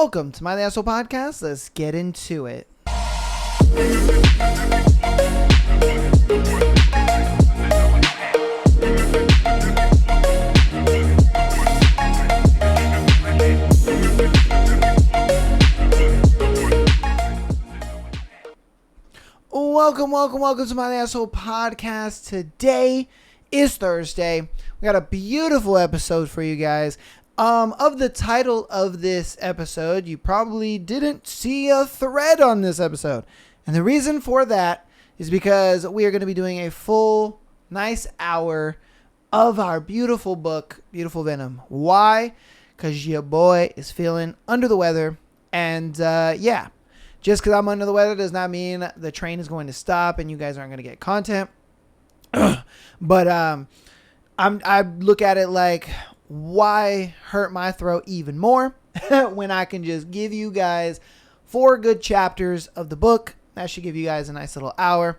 Welcome to My The Asshole Podcast. Let's get into it. Welcome to My The Asshole Podcast. Today is Thursday. We got a beautiful episode for you guys. Of the title of this episode, you probably didn't see a thread on this episode. And the reason for that is because we are going to be doing a full, nice hour of our beautiful book, Beautiful Venom. Why? Because your boy is feeling under the weather. And just because I'm under the weather does not mean the train is going to stop and you guys aren't going to get content. But I look at it like, why hurt my throat even more when I can just give you guys 4 good chapters of the book? That should give you guys a nice little hour.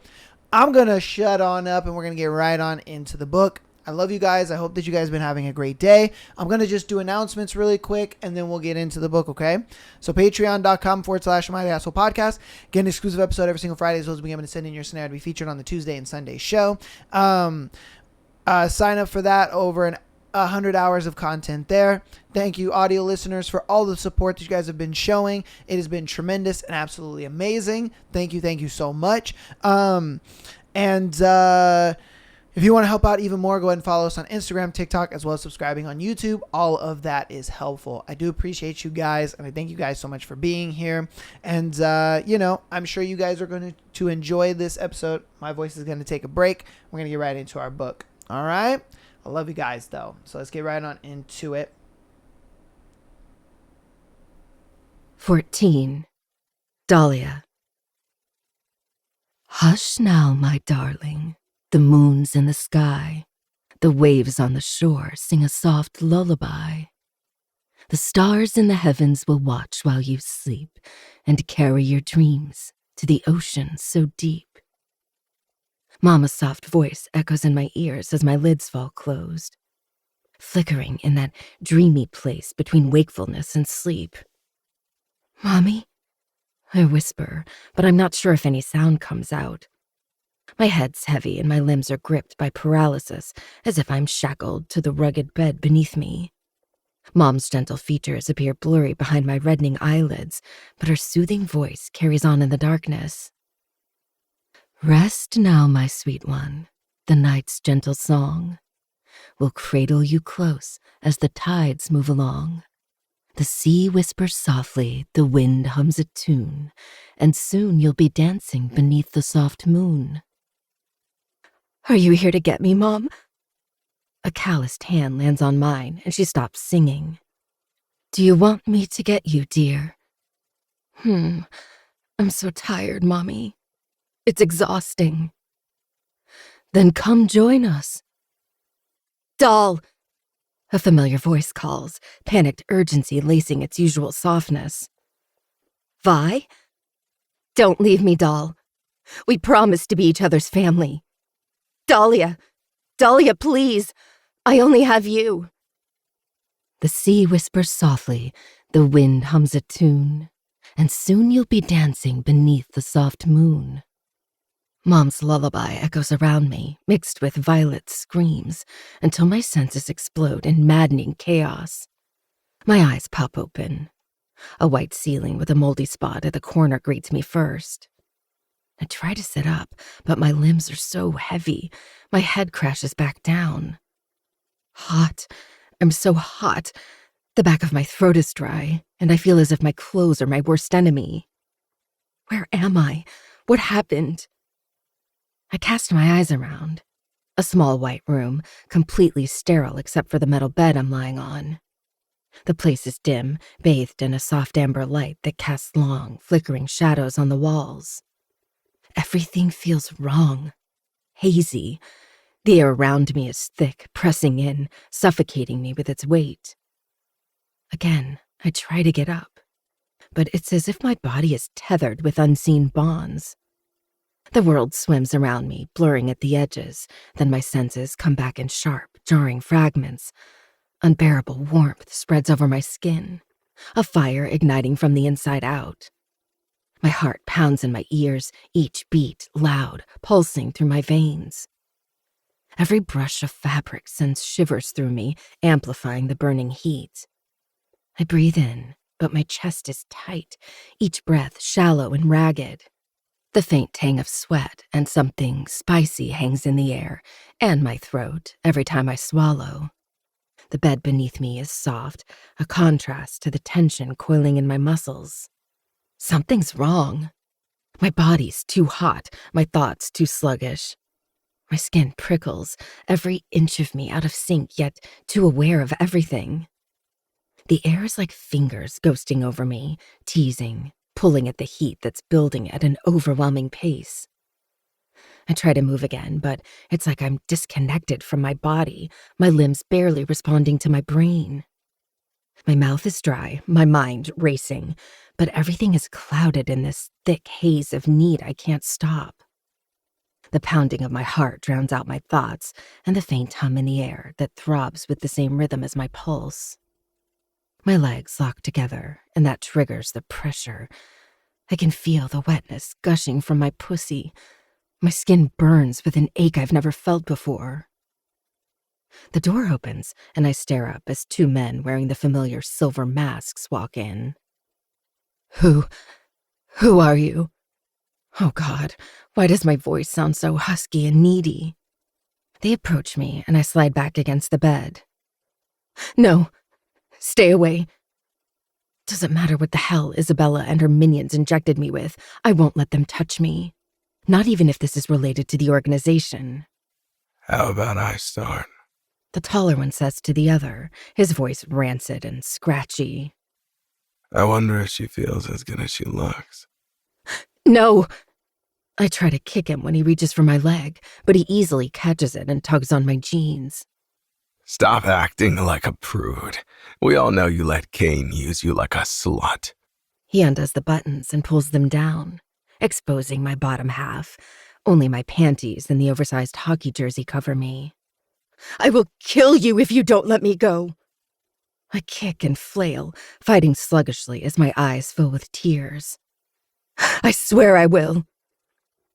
I'm going to shut on up and we're going to get right on into the book. I love you guys. I hope that you guys have been having a great day. I'm going to just do announcements really quick and then we'll get into the book, okay? So patreon.com/My The Asshole Podcast. Get an exclusive episode every single Friday as well as being able to send in your scenario to be featured on the Tuesday and Sunday show. Sign up for that over 100 hours of content there. Thank you, audio listeners, for all the support that you guys have been showing. It has been tremendous and absolutely amazing. Thank you so much. If you want to help out even more, go ahead and follow us on Instagram, TikTok, as well as subscribing on YouTube. All of that is helpful. I do appreciate you guys, and I thank you guys so much for being here. And, I'm sure you guys are going to enjoy this episode. My voice is going to take a break. We're going to get right into our book. All right? I love you guys, though. So let's get right on into it. 14. Dahlia. Hush now, my darling. The moon's in the sky. The waves on the shore sing a soft lullaby. The stars in the heavens will watch while you sleep and carry your dreams to the ocean so deep. Mama's soft voice echoes in my ears as my lids fall closed, flickering in that dreamy place between wakefulness and sleep. Mommy? I whisper, but I'm not sure if any sound comes out. My head's heavy and my limbs are gripped by paralysis, as if I'm shackled to the rugged bed beneath me. Mom's gentle features appear blurry behind my reddening eyelids, but her soothing voice carries on in the darkness. Rest now, my sweet one. The night's gentle song will cradle you close as the tides move along. The sea whispers softly, the wind hums a tune, and soon you'll be dancing beneath the soft moon. Are you here to get me, Mom? A calloused hand lands on mine, and she stops singing. Do you want me to get you, dear? I'm so tired, Mommy. It's exhausting. Then come join us. Doll! A familiar voice calls, panicked urgency lacing its usual softness. Vi? Don't leave me, doll. We promised to be each other's family. Dahlia! Dahlia, please! I only have you. The sea whispers softly, the wind hums a tune, and soon you'll be dancing beneath the soft moon. Mom's lullaby echoes around me, mixed with Violet's screams, until my senses explode in maddening chaos. My eyes pop open. A white ceiling with a moldy spot at the corner greets me first. I try to sit up, but my limbs are so heavy, my head crashes back down. Hot. I'm so hot. The back of my throat is dry, and I feel as if my clothes are my worst enemy. Where am I? What happened? I cast my eyes around. A small white room, completely sterile except for the metal bed I'm lying on. The place is dim, bathed in a soft amber light that casts long, flickering shadows on the walls. Everything feels wrong, hazy. The air around me is thick, pressing in, suffocating me with its weight. Again, I try to get up, but it's as if my body is tethered with unseen bonds. The world swims around me, blurring at the edges, then my senses come back in sharp, jarring fragments. Unbearable warmth spreads over my skin. a fire igniting from the inside out. My heart pounds in my ears, each beat loud, pulsing through my veins. Every brush of fabric sends shivers through me, amplifying the burning heat. I breathe in, but my chest is tight, each breath shallow and ragged. The faint tang of sweat and something spicy hangs in the air, and my throat, every time I swallow. The bed beneath me is soft, a contrast to the tension coiling in my muscles. Something's wrong. My body's too hot, my thoughts too sluggish. My skin prickles, every inch of me out of sync, yet too aware of everything. The air is like fingers ghosting over me, teasing, pulling at the heat that's building at an overwhelming pace. I try to move again, but it's like I'm disconnected from my body, my limbs barely responding to my brain. My mouth is dry, my mind racing, but everything is clouded in this thick haze of need I can't stop. The pounding of my heart drowns out my thoughts and the faint hum in the air that throbs with the same rhythm as my pulse. My legs lock together, and that triggers the pressure. I can feel the wetness gushing from my pussy. My skin burns with an ache I've never felt before. The door opens, and I stare up as two men wearing the familiar silver masks walk in. Who are you? Oh God, why does my voice sound so husky and needy? They approach me, and I slide back against the bed. No, stay away. Doesn't matter what the hell Isabella and her minions injected me with, I won't let them touch me. Not even if this is related to the organization. How about I start? The taller one says to the other, his voice rancid and scratchy. I wonder if she feels as good as she looks. No! I try to kick him when he reaches for my leg, but he easily catches it and tugs on my jeans. Stop acting like a prude. We all know you let Kane use you like a slut. He undoes the buttons and pulls them down, exposing my bottom half. Only my panties and the oversized hockey jersey cover me. I will kill you if you don't let me go. I kick and flail, fighting sluggishly as my eyes fill with tears. I swear I will.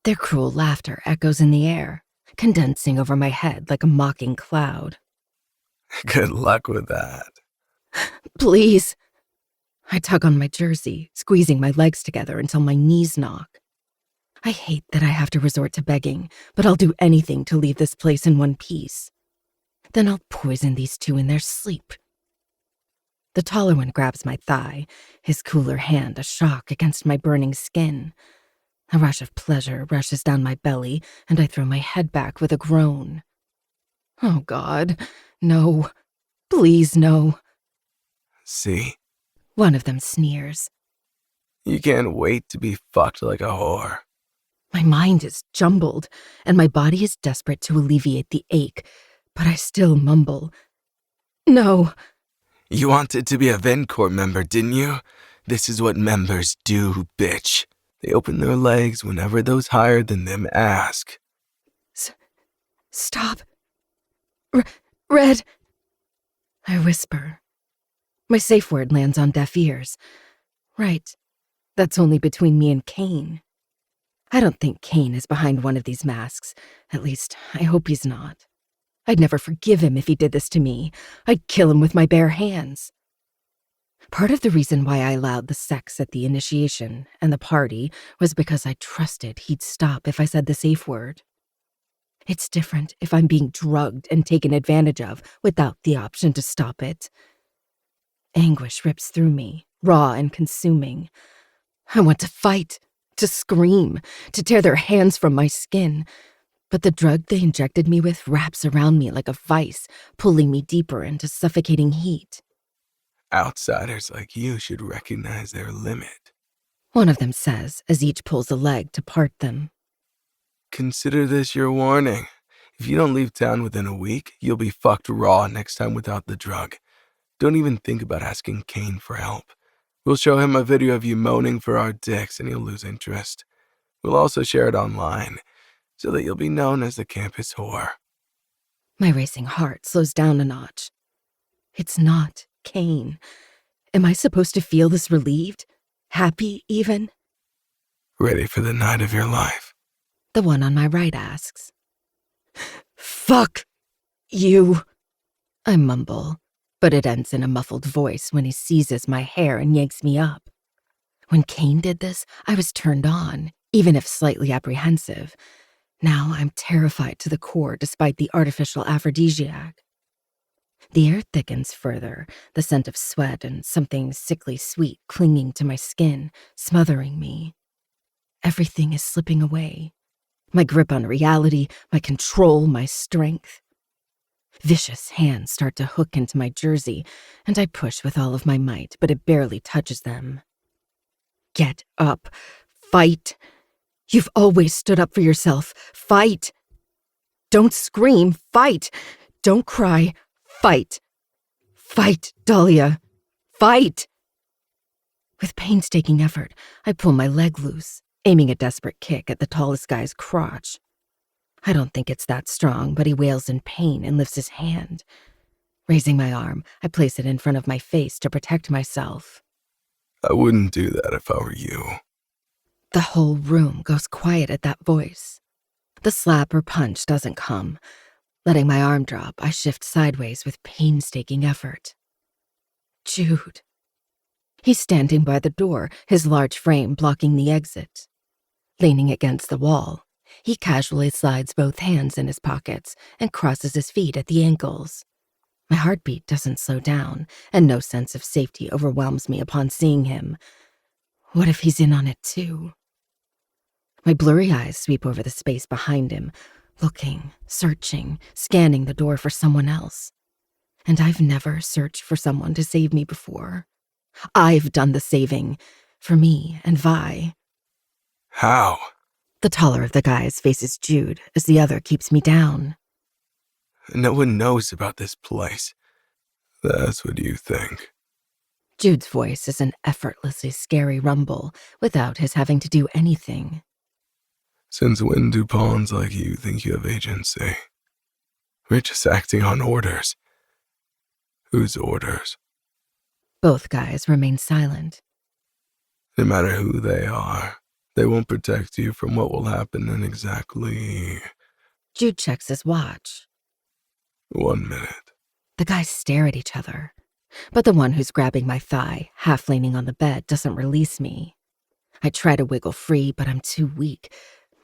Their cruel laughter echoes in the air, condensing over my head like a mocking cloud. Good luck with that. Please. I tug on my jersey, squeezing my legs together until my knees knock. I hate that I have to resort to begging, but I'll do anything to leave this place in one piece. Then I'll poison these two in their sleep. The taller one grabs my thigh, his cooler hand a shock against my burning skin. A rush of pleasure rushes down my belly, and I throw my head back with a groan. Oh, God, no. Please, no. See? One of them sneers. You can't wait to be fucked like a whore. My mind is jumbled, and my body is desperate to alleviate the ache, but I still mumble. No. You wanted to be a VenCorp member, didn't you? This is what members do, bitch. They open their legs whenever those higher than them ask. Stop. Red. I whisper. My safe word lands on deaf ears. Right. That's only between me and Kane. I don't think Kane is behind one of these masks. At least, I hope he's not. I'd never forgive him if he did this to me. I'd kill him with my bare hands. Part of the reason why I allowed the sex at the initiation and the party was because I trusted he'd stop if I said the safe word. It's different if I'm being drugged and taken advantage of without the option to stop it. Anguish rips through me, raw and consuming. I want to fight, to scream, to tear their hands from my skin. But the drug they injected me with wraps around me like a vice, pulling me deeper into suffocating heat. Outsiders like you should recognize their limit. One of them says as each pulls a leg to part them. Consider this your warning. If you don't leave town within a week, you'll be fucked raw next time without the drug. Don't even think about asking Kane for help. We'll show him a video of you moaning for our dicks and he'll lose interest. We'll also share it online, so that you'll be known as the campus whore. My racing heart slows down a notch. It's not Kane. Am I supposed to feel this relieved? Happy, even? Ready for the night of your life? The one on my right asks. Fuck you, I mumble, but it ends in a muffled voice when he seizes my hair and yanks me up. When Kane did this, I was turned on, even if slightly apprehensive. Now I'm terrified to the core despite the artificial aphrodisiac. The air thickens further, the scent of sweat and something sickly sweet clinging to my skin, smothering me. Everything is slipping away. My grip on reality, my control, my strength. Vicious hands start to hook into my jersey, and I push with all of my might, but it barely touches them. Get up. Fight. You've always stood up for yourself. Fight. Don't scream. Fight. Don't cry. Fight. Fight, Dahlia. Fight. With painstaking effort, I pull my leg loose, aiming a desperate kick at the tallest guy's crotch. I don't think it's that strong, but he wails in pain and lifts his hand. Raising my arm, I place it in front of my face to protect myself. I wouldn't do that if I were you. The whole room goes quiet at that voice. The slap or punch doesn't come. Letting my arm drop, I shift sideways with painstaking effort. Jude. He's standing by the door, his large frame blocking the exit. Leaning against the wall, he casually slides both hands in his pockets and crosses his feet at the ankles. My heartbeat doesn't slow down, and no sense of safety overwhelms me upon seeing him. What if he's in on it too? My blurry eyes sweep over the space behind him, looking, searching, scanning the door for someone else. And I've never searched for someone to save me before. I've done the saving, for me and Vi. How? The taller of the guys faces Jude as the other keeps me down. No one knows about this place. That's what you think. Jude's voice is an effortlessly scary rumble without his having to do anything. Since when do pawns like you think you have agency? We're just acting on orders. Whose orders? Both guys remain silent. No matter who they are, they won't protect you from what will happen in exactly Jude checks his watch. 1 minute. The guys stare at each other, but the one who's grabbing my thigh, half leaning on the bed, doesn't release me. I try to wiggle free, but I'm too weak.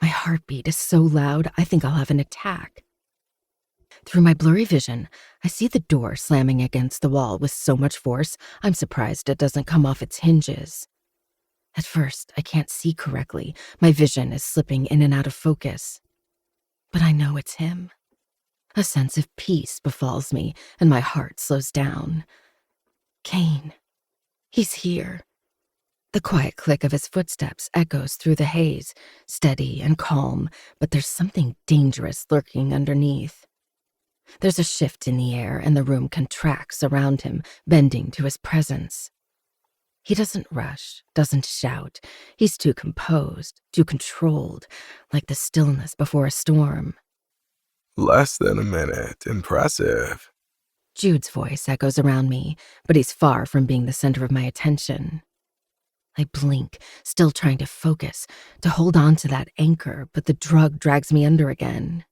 My heartbeat is so loud, I think I'll have an attack. Through my blurry vision, I see the door slamming against the wall with so much force, I'm surprised it doesn't come off its hinges. At first, I can't see correctly. My vision is slipping in and out of focus. But I know it's him. A sense of peace befalls me, and my heart slows down. Kane. He's here. The quiet click of his footsteps echoes through the haze, steady and calm, but there's something dangerous lurking underneath. There's a shift in the air, and the room contracts around him, bending to his presence. He doesn't rush, doesn't shout. He's too composed, too controlled, like the stillness before a storm. Less than a minute. Impressive. Jude's voice echoes around me, but he's far from being the center of my attention. I blink, still trying to focus, to hold on to that anchor, but the drug drags me under again.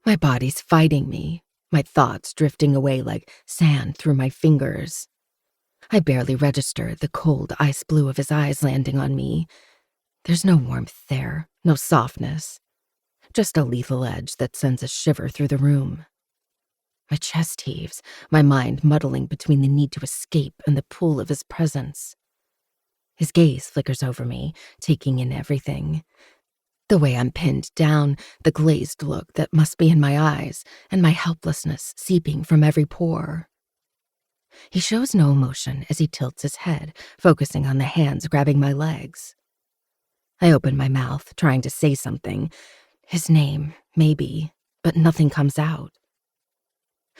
My body's fighting me, my thoughts drifting away like sand through my fingers. I barely register the cold ice blue of his eyes landing on me. There's no warmth there, no softness. Just a lethal edge that sends a shiver through the room. My chest heaves, my mind muddling between the need to escape and the pull of his presence. His gaze flickers over me, taking in everything. The way I'm pinned down, the glazed look that must be in my eyes, and my helplessness seeping from every pore. He shows no emotion as he tilts his head, focusing on the hands grabbing my legs. I open my mouth, trying to say something. His name, maybe, but nothing comes out.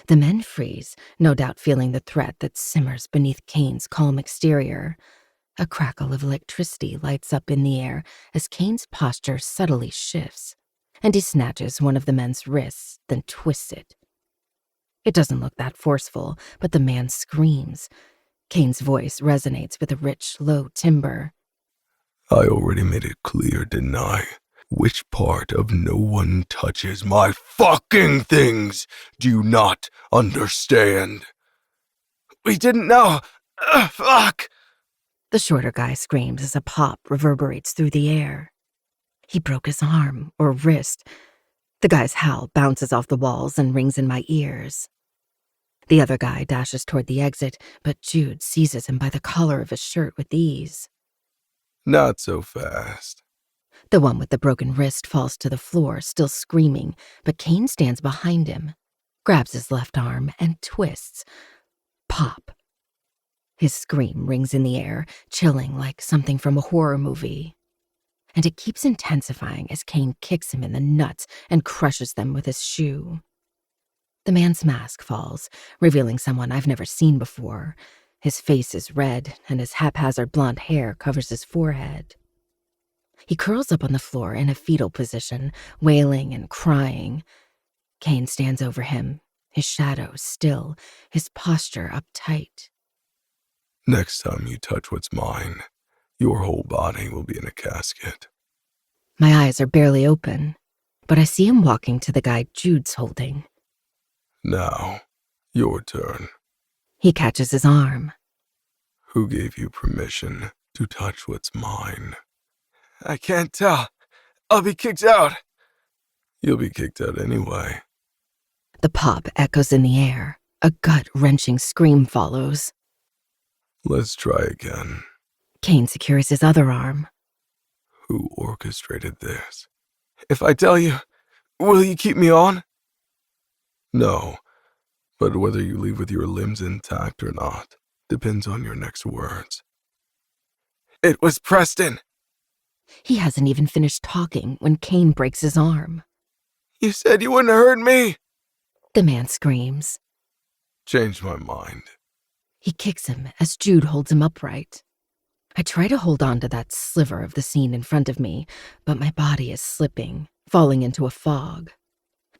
The men freeze, no doubt feeling the threat that simmers beneath Kane's calm exterior. A crackle of electricity lights up in the air as Kane's posture subtly shifts, and he snatches one of the men's wrists, then twists it. It doesn't look that forceful, but the man screams. Kane's voice resonates with a rich, low timbre. I already made it clear, didn't I? Which part of no one touches my fucking things do you not understand? We didn't know. Fuck! The shorter guy screams as a pop reverberates through the air. He broke his arm or wrist. The guy's howl bounces off the walls and rings in my ears. The other guy dashes toward the exit, but Jude seizes him by the collar of his shirt with ease. Not so fast. The one with the broken wrist falls to the floor, still screaming, but Kane stands behind him, grabs his left arm, and twists. Pop. His scream rings in the air, chilling like something from a horror movie. And it keeps intensifying as Kane kicks him in the nuts and crushes them with his shoe. The man's mask falls, revealing someone I've never seen before. His face is red, and his haphazard blonde hair covers his forehead. He curls up on the floor in a fetal position, wailing and crying. Kane stands over him, his shadow still, his posture uptight. Next time you touch what's mine, your whole body will be in a casket. My eyes are barely open, but I see him walking to the guy Jude's holding. Now, your turn. He catches his arm. Who gave you permission to touch what's mine? I can't tell. I'll be kicked out. You'll be kicked out anyway. The pop echoes in the air. A gut-wrenching scream follows. Let's try again. Kane secures his other arm. Who orchestrated this? If I tell you, will you keep me on? No, but whether you leave with your limbs intact or not depends on your next words. It was Preston. He hasn't even finished talking when Kane breaks his arm. You said you wouldn't hurt me. The man screams. Changed my mind. He kicks him as Jude holds him upright. I try to hold on to that sliver of the scene in front of me, but my body is slipping, falling into a fog.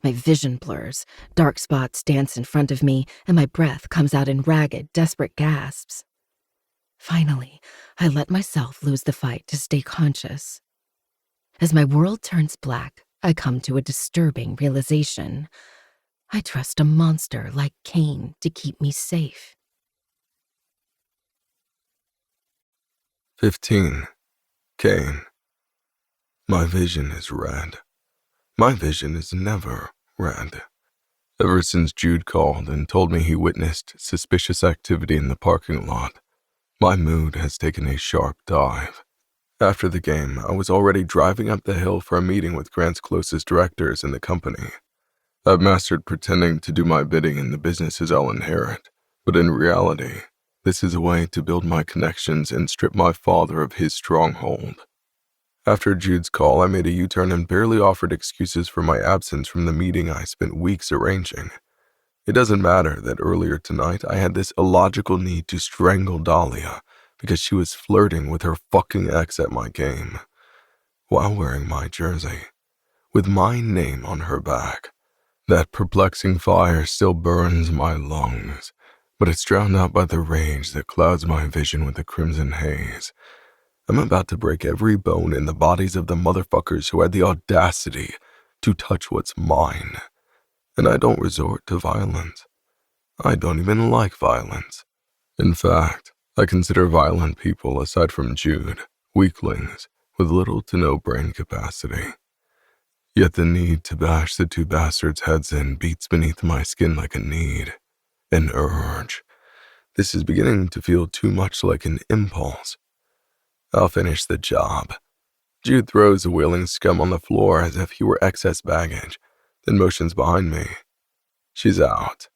My vision blurs, dark spots dance in front of me, and my breath comes out in ragged, desperate gasps. Finally, I let myself lose the fight to stay conscious. As my world turns black, I come to a disturbing realization. I trust a monster like Kane to keep me safe. 15. Kane. My vision is red. My vision is never red. Ever since Jude called and told me he witnessed suspicious activity in the parking lot, my mood has taken a sharp dive. After the game, I was already driving up the hill for a meeting with Grant's closest directors in the company. I've mastered pretending to do my bidding in the businesses I'll inherit, but in reality, this is a way to build my connections and strip my father of his stronghold. After Jude's call, I made a U-turn and barely offered excuses for my absence from the meeting I spent weeks arranging. It doesn't matter that earlier tonight I had this illogical need to strangle Dahlia because she was flirting with her fucking ex at my game, while wearing my jersey, with my name on her back. That perplexing fire still burns my lungs, but it's drowned out by the rage that clouds my vision with a crimson haze. I'm about to break every bone in the bodies of the motherfuckers who had the audacity to touch what's mine. And I don't resort to violence. I don't even like violence. In fact, I consider violent people, aside from Jude, weaklings with little to no brain capacity. Yet the need to bash the two bastards' heads in beats beneath my skin like a need, an urge. This is beginning to feel too much like an impulse. I'll finish the job. Jude throws the wailing scum on the floor as if he were excess baggage, then motions behind me. She's out.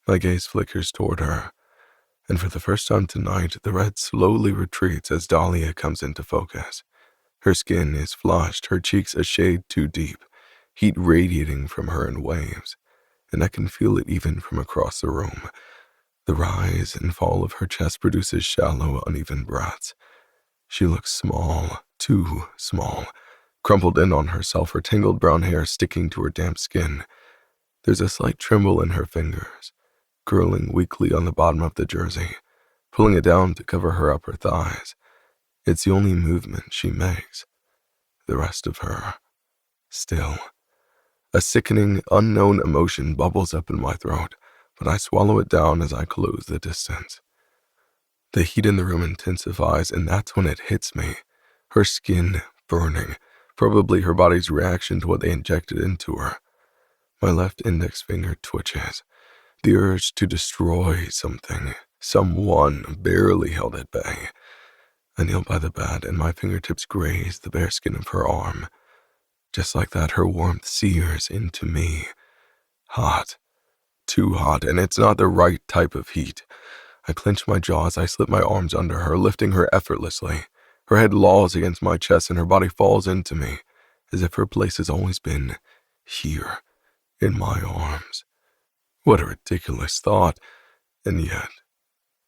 My gaze flickers toward her, and for the first time tonight, the red slowly retreats as Dahlia comes into focus. Her skin is flushed, her cheeks a shade too deep, heat radiating from her in waves, and I can feel it even from across the room. The rise and fall of her chest produces shallow, uneven breaths. She looks small, too small, crumpled in on herself, her tangled brown hair sticking to her damp skin. There's a slight tremble in her fingers, curling weakly on the bottom of the jersey, pulling it down to cover her upper thighs. It's the only movement she makes. The rest of her, still. A sickening, unknown emotion bubbles up in my throat, but I swallow it down as I close the distance. The heat in the room intensifies, and that's when it hits me. Her skin burning, probably her body's reaction to what they injected into her. My left index finger twitches. The urge to destroy something, someone, barely held at bay. I kneel by the bed, and my fingertips graze the bare skin of her arm. Just like that, her warmth sears into me. Hot. Too hot, and it's not the right type of heat. I clench my jaw as I slip my arms under her, lifting her effortlessly. Her head lolls against my chest, and her body falls into me, as if her place has always been here, in my arms. What a ridiculous thought, and yet,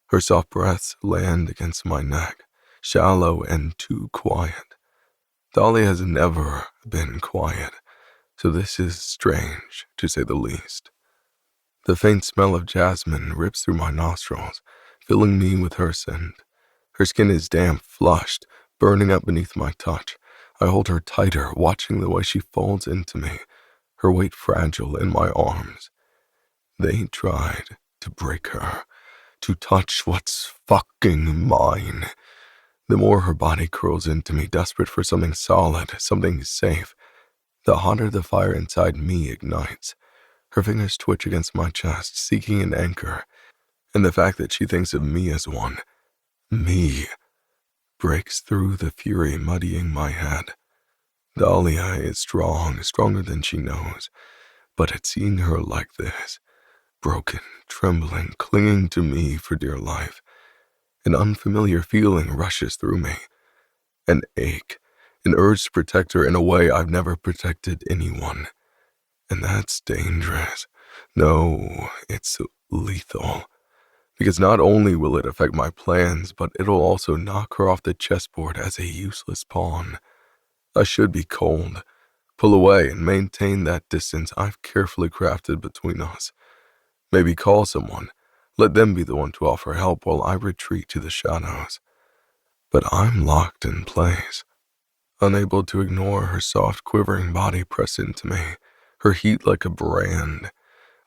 her soft breaths land against my neck, shallow and too quiet. Dolly has never been quiet, so this is strange, to say the least. The faint smell of jasmine rips through my nostrils, filling me with her scent. Her skin is damp, flushed, burning up beneath my touch. I hold her tighter, watching the way she folds into me, her weight fragile in my arms. They tried to break her, to touch what's fucking mine. The more her body curls into me, desperate for something solid, something safe, the hotter the fire inside me ignites. Her fingers twitch against my chest, seeking an anchor, and the fact that she thinks of me as one, me, breaks through the fury muddying my head. Dahlia is strong, stronger than she knows, but at seeing her like this, broken, trembling, clinging to me for dear life, an unfamiliar feeling rushes through me. An ache, an urge to protect her in a way I've never protected anyone. And that's dangerous. No, it's lethal. Because not only will it affect my plans, but it'll also knock her off the chessboard as a useless pawn. I should be cold, pull away and maintain that distance I've carefully crafted between us. Maybe call someone, let them be the one to offer help while I retreat to the shadows. But I'm locked in place, unable to ignore her soft, quivering body press into me, her heat like a brand.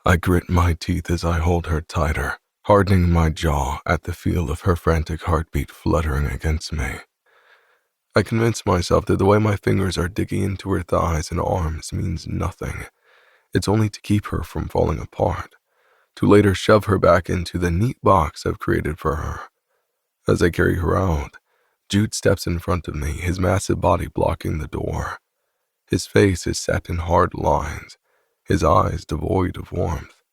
I grit my teeth as I hold her tighter, hardening my jaw at the feel of her frantic heartbeat fluttering against me. I convince myself that the way my fingers are digging into her thighs and arms means nothing. It's only to keep her from falling apart, to later shove her back into the neat box I've created for her. As I carry her out, Jude steps in front of me, his massive body blocking the door. His face is set in hard lines, his eyes devoid of warmth.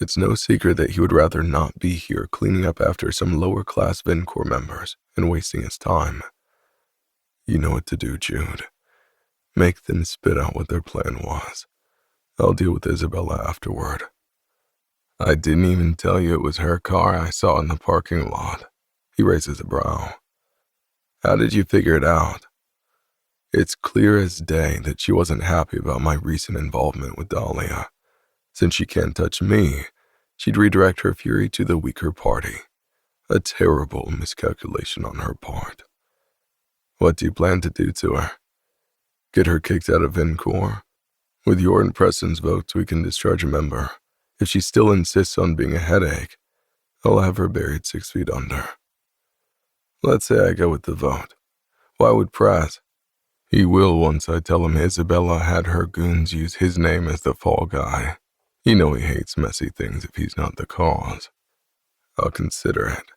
It's no secret that he would rather not be here cleaning up after some lower-class VinCorps members and wasting his time. You know what to do, Jude. Make them spit out what their plan was. I'll deal with Isabella afterward. I didn't even tell you it was her car I saw in the parking lot. He raises a brow. How did you figure it out? It's clear as day that she wasn't happy about my recent involvement with Dahlia. Since she can't touch me, she'd redirect her fury to the weaker party. A terrible miscalculation on her part. What do you plan to do to her? Get her kicked out of VinCorps? With your and Preston's votes, we can discharge a member. If she still insists on being a headache, I'll have her buried 6 feet under. Let's say I go with the vote. Why would Pratt? He will once I tell him Isabella had her goons use his name as the fall guy. You know he hates messy things if he's not the cause. I'll consider it.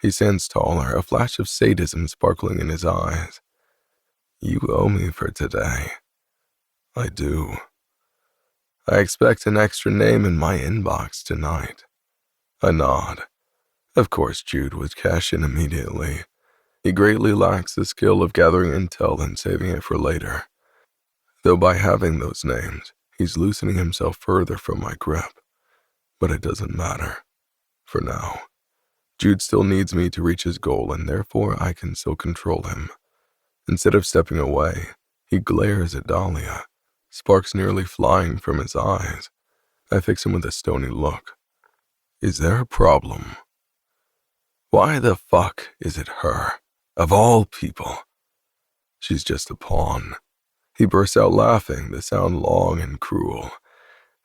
He stands taller, a flash of sadism sparkling in his eyes. You owe me for today. I do. I expect an extra name in my inbox tonight. I nod. Of course Jude would cash in immediately. He greatly lacks the skill of gathering intel and saving it for later. Though by having those names, he's loosening himself further from my grip. But it doesn't matter. For now. Jude still needs me to reach his goal, and therefore I can still control him. Instead of stepping away, he glares at Dahlia, sparks nearly flying from his eyes. I fix him with a stony look. Is there a problem? Why the fuck is it her? Of all people. She's just a pawn. He bursts out laughing, the sound long and cruel.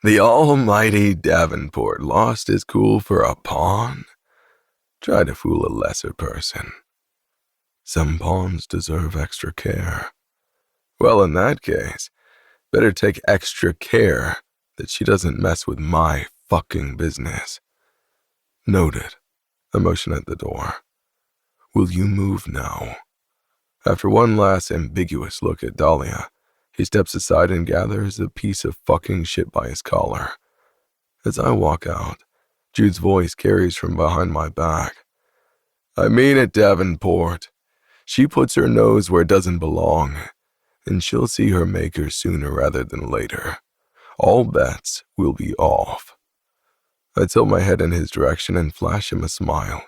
The almighty Davenport lost his cool for a pawn? Try to fool a lesser person. Some pawns deserve extra care. Well, in that case, better take extra care that she doesn't mess with my fucking business. Noted. I motion at the door. Will you move now? After one last ambiguous look at Dahlia, he steps aside and gathers a piece of fucking shit by his collar. As I walk out, Jude's voice carries from behind my back. I mean it, Davenport. She puts her nose where it doesn't belong, and she'll see her maker sooner rather than later. All bets will be off. I tilt my head in his direction and flash him a smile.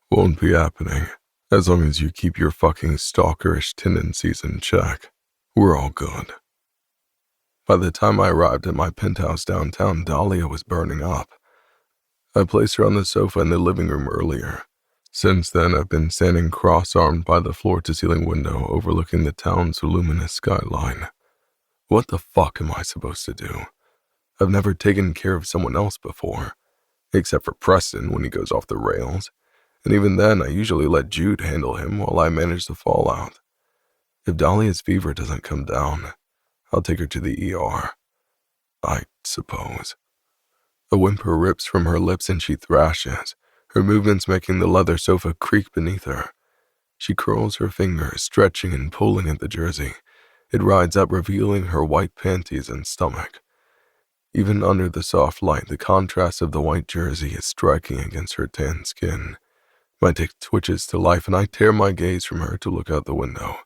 Won't be happening, as long as you keep your fucking stalkerish tendencies in check. We're all good. By the time I arrived at my penthouse downtown, Dahlia was burning up. I placed her on the sofa in the living room earlier. Since then, I've been standing cross-armed by the floor-to-ceiling window overlooking the town's luminous skyline. What the fuck am I supposed to do? I've never taken care of someone else before, except for Preston when he goes off the rails, and even then I usually let Jude handle him while I manage the fallout. If Dahlia's fever doesn't come down, I'll take her to the ER, I suppose. A whimper rips from her lips and she thrashes, her movements making the leather sofa creak beneath her. She curls her fingers, stretching and pulling at the jersey. It rides up, revealing her white panties and stomach. Even under the soft light, the contrast of the white jersey is striking against her tan skin. My dick twitches to life, and I tear my gaze from her to look out the window.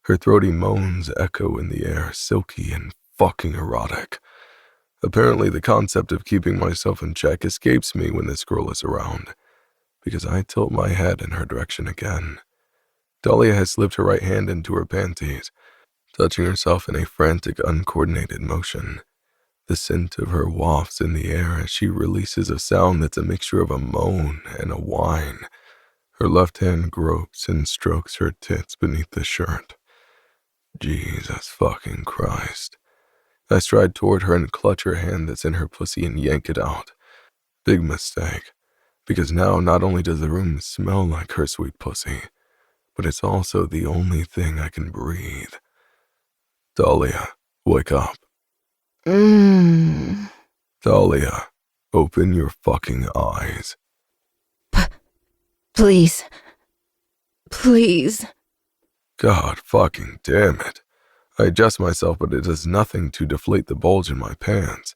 Her throaty moans echo in the air, silky and fucking erotic. Apparently, the concept of keeping myself in check escapes me when this girl is around, because I tilt my head in her direction again. Dahlia has slipped her right hand into her panties, touching herself in a frantic, uncoordinated motion. The scent of her wafts in the air as she releases a sound that's a mixture of a moan and a whine. Her left hand gropes and strokes her tits beneath the shirt. Jesus fucking Christ. I stride toward her and clutch her hand that's in her pussy and yank it out. Big mistake, because now not only does the room smell like her sweet pussy, but it's also the only thing I can breathe. Dahlia, wake up. Dahlia, open your fucking eyes. Please. Please. God fucking damn it. I adjust myself, but it does nothing to deflate the bulge in my pants.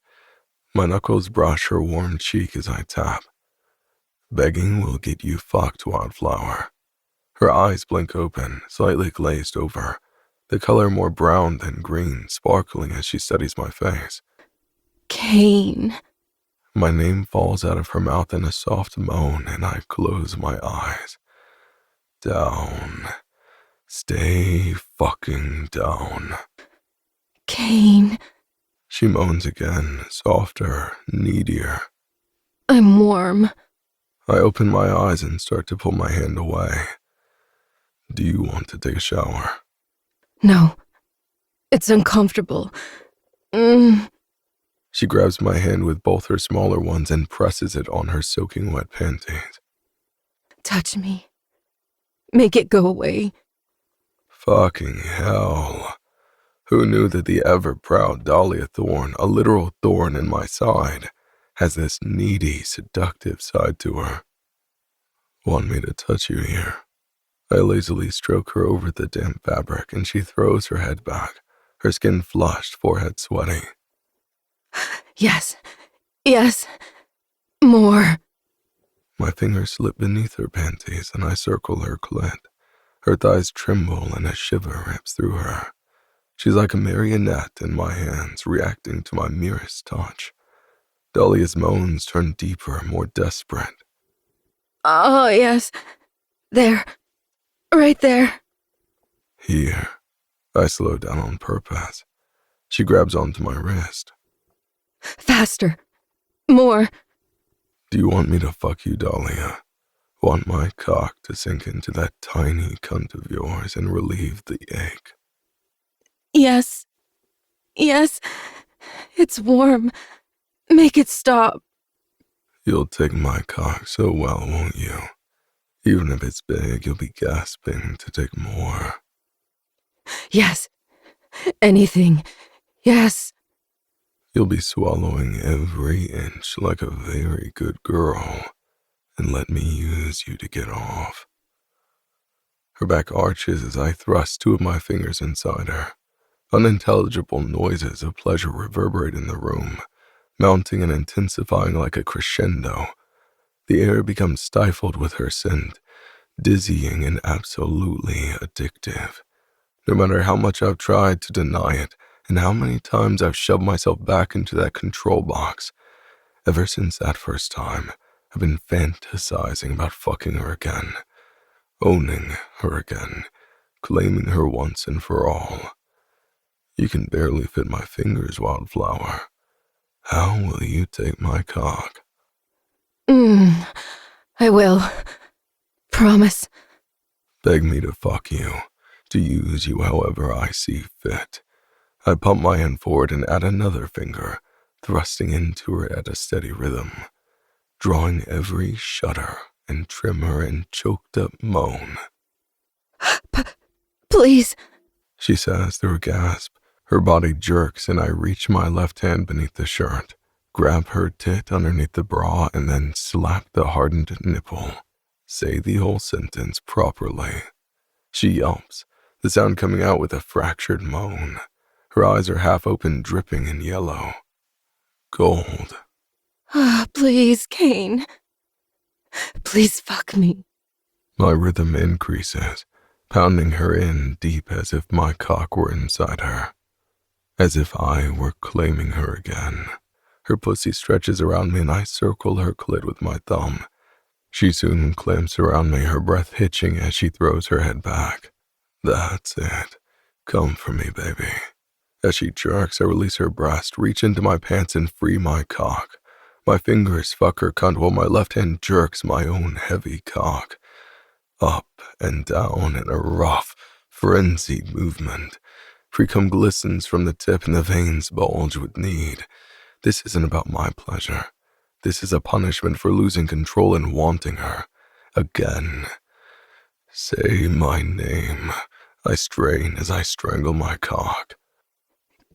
My knuckles brush her warm cheek as I tap. Begging will get you fucked, Wildflower. Her eyes blink open, slightly glazed over, the color more brown than green, sparkling as she studies my face. Kane. My name falls out of her mouth in a soft moan, and I close my eyes. Down. Stay fucking down. Kane. She moans again, softer, needier. I'm warm. I open my eyes and start to pull my hand away. Do you want to take a shower? No. It's uncomfortable. She grabs my hand with both her smaller ones and presses it on her soaking wet panties. Touch me. Make it go away. Fucking hell. Who knew that the ever-proud Dahlia Thorne, a literal thorn in my side, has this needy, seductive side to her? Want me to touch you here? I lazily stroke her over the damp fabric, and she throws her head back, her skin flushed, forehead sweaty. Yes. Yes. More. My fingers slip beneath her panties, and I circle her clit. Her thighs tremble, and a shiver rips through her. She's like a marionette in my hands, reacting to my merest touch. Dahlia's moans turn deeper, more desperate. Oh, yes. There. Right there. Here. I slow down on purpose. She grabs onto my wrist. Faster. More. Do you want me to fuck you, Dahlia? Want my cock to sink into that tiny cunt of yours and relieve the ache. Yes. Yes. It's warm. Make it stop. You'll take my cock so well, won't you? Even if it's big, you'll be gasping to take more. Yes. Anything. Yes. You'll be swallowing every inch like a very good girl, and let me use you to get off. Her back arches as I thrust two of my fingers inside her. Unintelligible noises of pleasure reverberate in the room, mounting and intensifying like a crescendo. The air becomes stifled with her scent, dizzying and absolutely addictive. No matter how much I've tried to deny it, and how many times I've shoved myself back into that control box, ever since that first time, I've been fantasizing about fucking her again, owning her again, claiming her once and for all. You can barely fit my fingers, Wildflower. How will you take my cock? I will. Promise. Beg me to fuck you, to use you however I see fit. I pump my hand forward and add another finger, thrusting into her at a steady rhythm, drawing every shudder and tremor and choked up moan. Please. She says through a gasp. Her body jerks and I reach my left hand beneath the shirt, grab her tit underneath the bra and then slap the hardened nipple. Say the whole sentence properly. She yelps, the sound coming out with a fractured moan. Her eyes are half open, dripping in yellow. Gold. Please, Kane. Please fuck me. My rhythm increases, pounding her in deep as if my cock were inside her. As if I were claiming her again. Her pussy stretches around me and I circle her clit with my thumb. She soon clamps around me, her breath hitching as she throws her head back. That's it. Come for me, baby. As she jerks, I release her breast, reach into my pants and free my cock. My fingers fuck her cunt while my left hand jerks my own heavy cock. Up and down in a rough, frenzied movement. Pre-cum glistens from the tip and the veins bulge with need. This isn't about my pleasure. This is a punishment for losing control and wanting her. Again. Say my name. I strain as I strangle my cock.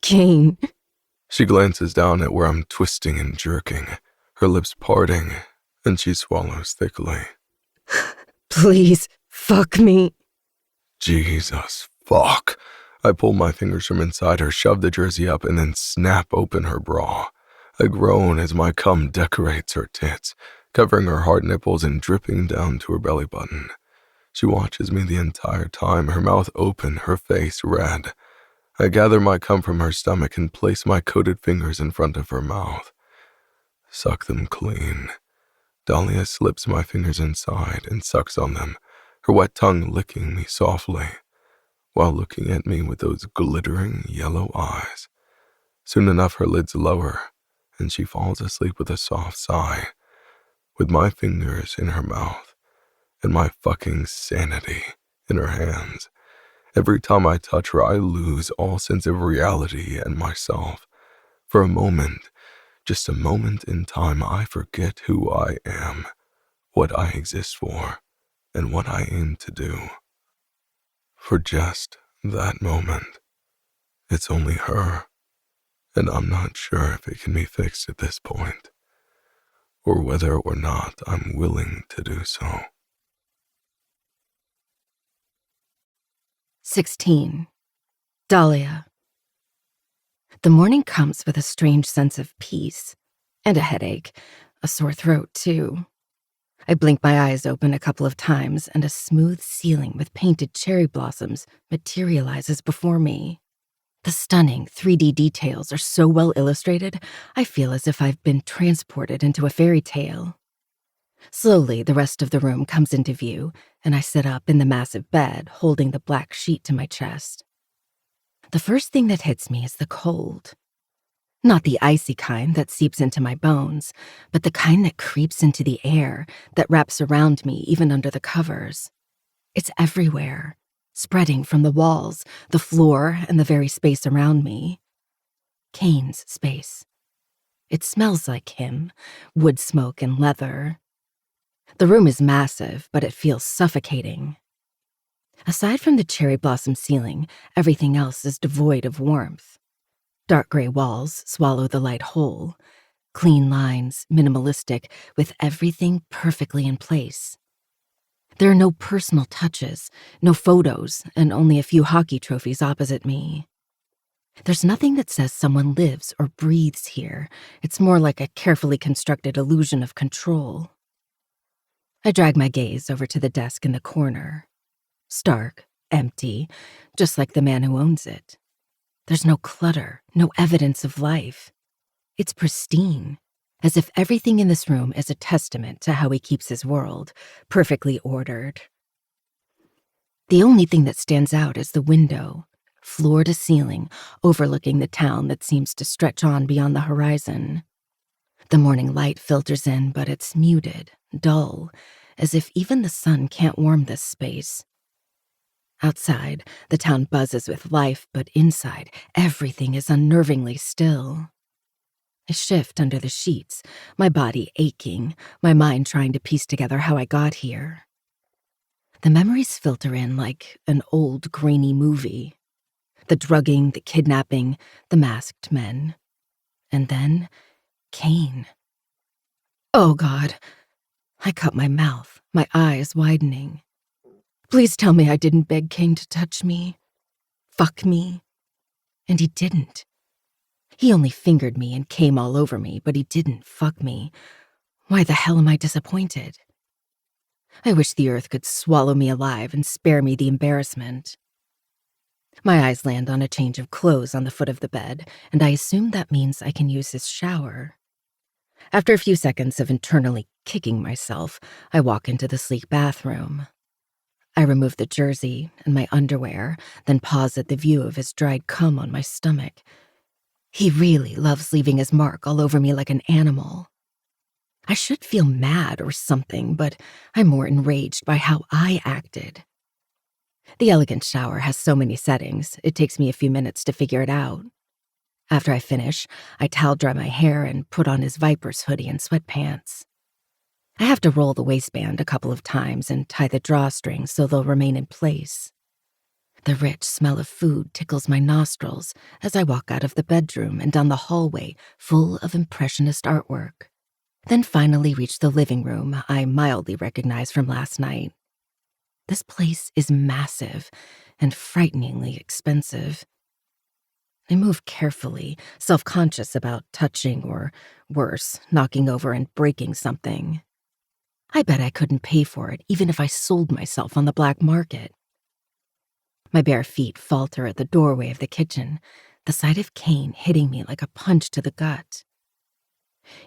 Kane. She glances down at where I'm twisting and jerking, her lips parting, and she swallows thickly. Please, fuck me. Jesus, fuck. I pull my fingers from inside her, shove the jersey up, and then snap open her bra. I groan as my cum decorates her tits, covering her hard nipples and dripping down to her belly button. She watches me the entire time, her mouth open, her face red. I gather my cum from her stomach and place my coated fingers in front of her mouth. Suck them clean. Dahlia slips my fingers inside and sucks on them, her wet tongue licking me softly, while looking at me with those glittering yellow eyes. Soon enough her lids lower, and she falls asleep with a soft sigh, with my fingers in her mouth, and my fucking sanity in her hands. Every time I touch her, I lose all sense of reality and myself. For a moment, just a moment in time, I forget who I am, what I exist for, and what I aim to do. For just that moment, it's only her, and I'm not sure if it can be fixed at this point, or whether or not I'm willing to do so. 16. Dahlia. The morning comes with a strange sense of peace, and a headache, a sore throat, too. I blink my eyes open a couple of times, and a smooth ceiling with painted cherry blossoms materializes before me. The stunning 3D details are so well illustrated, I feel as if I've been transported into a fairy tale. Slowly, the rest of the room comes into view, and I sit up in the massive bed, holding the black sheet to my chest. The first thing that hits me is the cold. Not the icy kind that seeps into my bones, but the kind that creeps into the air, that wraps around me even under the covers. It's everywhere, spreading from the walls, the floor, and the very space around me. Kane's space. It smells like him, wood smoke and leather. The room is massive, but it feels suffocating. Aside from the cherry blossom ceiling, everything else is devoid of warmth. Dark gray walls swallow the light whole. Clean lines, minimalistic, with everything perfectly in place. There are no personal touches, no photos, and only a few hockey trophies opposite me. There's nothing that says someone lives or breathes here. It's more like a carefully constructed illusion of control. I drag my gaze over to the desk in the corner. Stark, empty, just like the man who owns it. There's no clutter, no evidence of life. It's pristine, as if everything in this room is a testament to how he keeps his world, perfectly ordered. The only thing that stands out is the window, floor to ceiling, overlooking the town that seems to stretch on beyond the horizon. The morning light filters in, but it's muted, dull, as if even the sun can't warm this space. Outside, the town buzzes with life, but inside, everything is unnervingly still. I shift under the sheets, my body aching, my mind trying to piece together how I got here. The memories filter in like an old, grainy movie. The drugging, the kidnapping, the masked men. And then, Kane. Oh, God. I cut my mouth, my eyes widening. Please tell me I didn't beg Kane to touch me. Fuck me. And he didn't. He only fingered me and came all over me, but he didn't fuck me. Why the hell am I disappointed? I wish the earth could swallow me alive and spare me the embarrassment. My eyes land on a change of clothes on the foot of the bed, and I assume that means I can use his shower. After a few seconds of internally kicking myself, I walk into the sleek bathroom. I remove the jersey and my underwear, then pause at the view of his dried cum on my stomach. He really loves leaving his mark all over me like an animal. I should feel mad or something, but I'm more enraged by how I acted. The elegant shower has so many settings, it takes me a few minutes to figure it out. After I finish, I towel dry my hair and put on his Viper's hoodie and sweatpants. I have to roll the waistband a couple of times and tie the drawstrings so they'll remain in place. The rich smell of food tickles my nostrils as I walk out of the bedroom and down the hallway full of impressionist artwork. Then finally reach the living room I mildly recognize from last night. This place is massive and frighteningly expensive. I move carefully, self-conscious about touching or, worse, knocking over and breaking something. I bet I couldn't pay for it even if I sold myself on the black market. My bare feet falter at the doorway of the kitchen, the sight of Kane hitting me like a punch to the gut.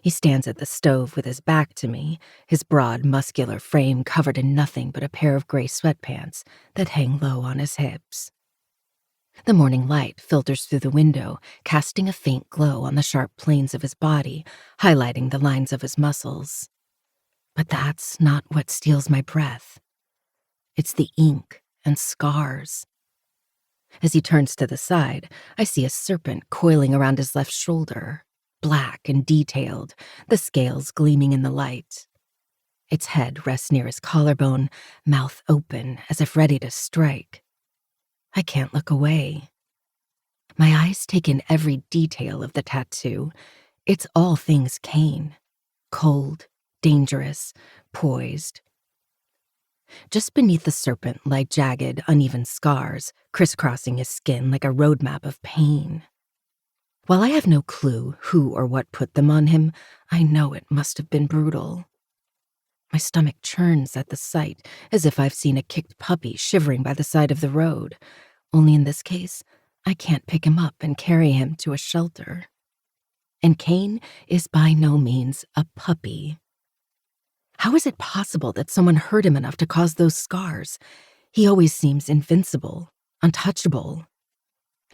He stands at the stove with his back to me, his broad, muscular frame covered in nothing but a pair of gray sweatpants that hang low on his hips. The morning light filters through the window, casting a faint glow on the sharp planes of his body, highlighting the lines of his muscles. But that's not what steals my breath. It's the ink and scars. As he turns to the side, I see a serpent coiling around his left shoulder, black and detailed, the scales gleaming in the light. Its head rests near his collarbone, mouth open as if ready to strike. I can't look away. My eyes take in every detail of the tattoo. It's all things Kane. Cold, dangerous, poised. Just beneath the serpent lie jagged, uneven scars, crisscrossing his skin like a roadmap of pain. While I have no clue who or what put them on him, I know it must have been brutal. My stomach churns at the sight, as if I've seen a kicked puppy shivering by the side of the road. Only in this case, I can't pick him up and carry him to a shelter. And Kane is by no means a puppy. How is it possible that someone hurt him enough to cause those scars? He always seems invincible, untouchable.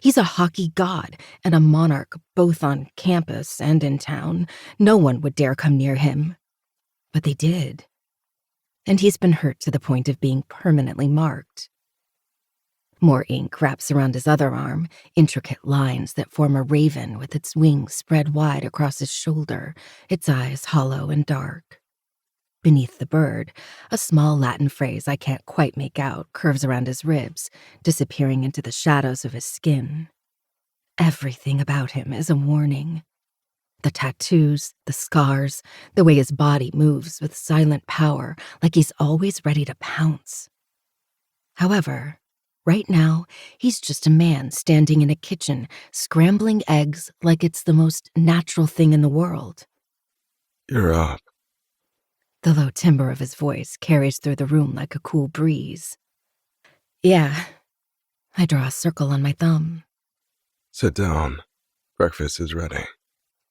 He's a hockey god and a monarch both on campus and in town. No one would dare come near him. But they did. And he's been hurt to the point of being permanently marked. More ink wraps around his other arm, intricate lines that form a raven with its wings spread wide across his shoulder, its eyes hollow and dark. Beneath the bird, a small Latin phrase I can't quite make out curves around his ribs, disappearing into the shadows of his skin. Everything about him is a warning. The tattoos, the scars, the way his body moves with silent power, like he's always ready to pounce. However, right now, he's just a man standing in a kitchen, scrambling eggs like it's the most natural thing in the world. You're up. The low timbre of his voice carries through the room like a cool breeze. Yeah. I draw a circle on my thumb. Sit down. Breakfast is ready.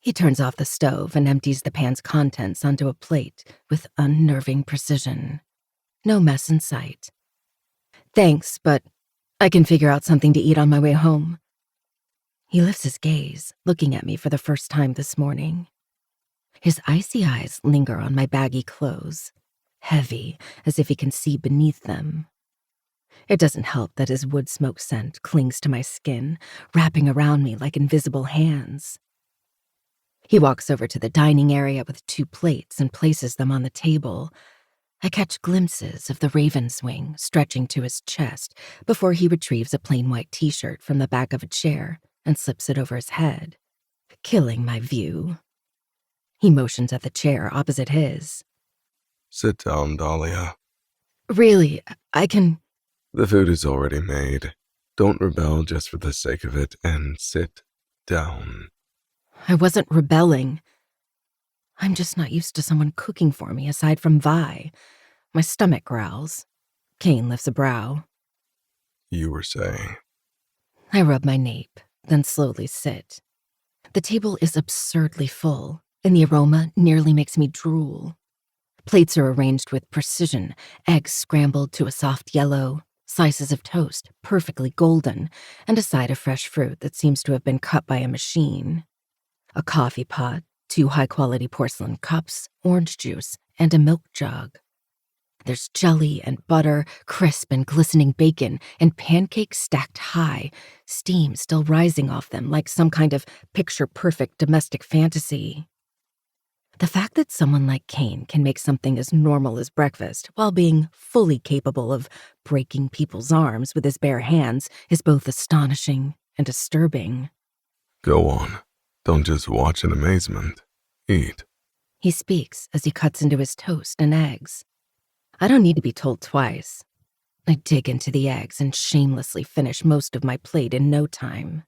He turns off the stove and empties the pan's contents onto a plate with unnerving precision. No mess in sight. Thanks, but I can figure out something to eat on my way home. He lifts his gaze, looking at me for the first time this morning. His icy eyes linger on my baggy clothes, heavy, as if he can see beneath them. It doesn't help that his wood smoke scent clings to my skin, wrapping around me like invisible hands. He walks over to the dining area with 2 plates and places them on the table. I catch glimpses of the raven's wing stretching to his chest before he retrieves a plain white t-shirt from the back of a chair and slips it over his head, killing my view. He motions at the chair opposite his. Sit down, Dahlia. Really, I can... The food is already made. Don't rebel just for the sake of it, and sit down. I wasn't rebelling. I'm just not used to someone cooking for me aside from Vi. My stomach growls. Kane lifts a brow. You were saying. I rub my nape, then slowly sit. The table is absurdly full, and the aroma nearly makes me drool. Plates are arranged with precision, eggs scrambled to a soft yellow, slices of toast perfectly golden, and a side of fresh fruit that seems to have been cut by a machine. A coffee pot, 2 high-quality porcelain cups, orange juice, and a milk jug. There's jelly and butter, crisp and glistening bacon, and pancakes stacked high, steam still rising off them like some kind of picture-perfect domestic fantasy. The fact that someone like Kane can make something as normal as breakfast while being fully capable of breaking people's arms with his bare hands is both astonishing and disturbing. Go on. Don't just watch in amazement. Eat. He speaks as he cuts into his toast and eggs. I don't need to be told twice. I dig into the eggs and shamelessly finish most of my plate in no time.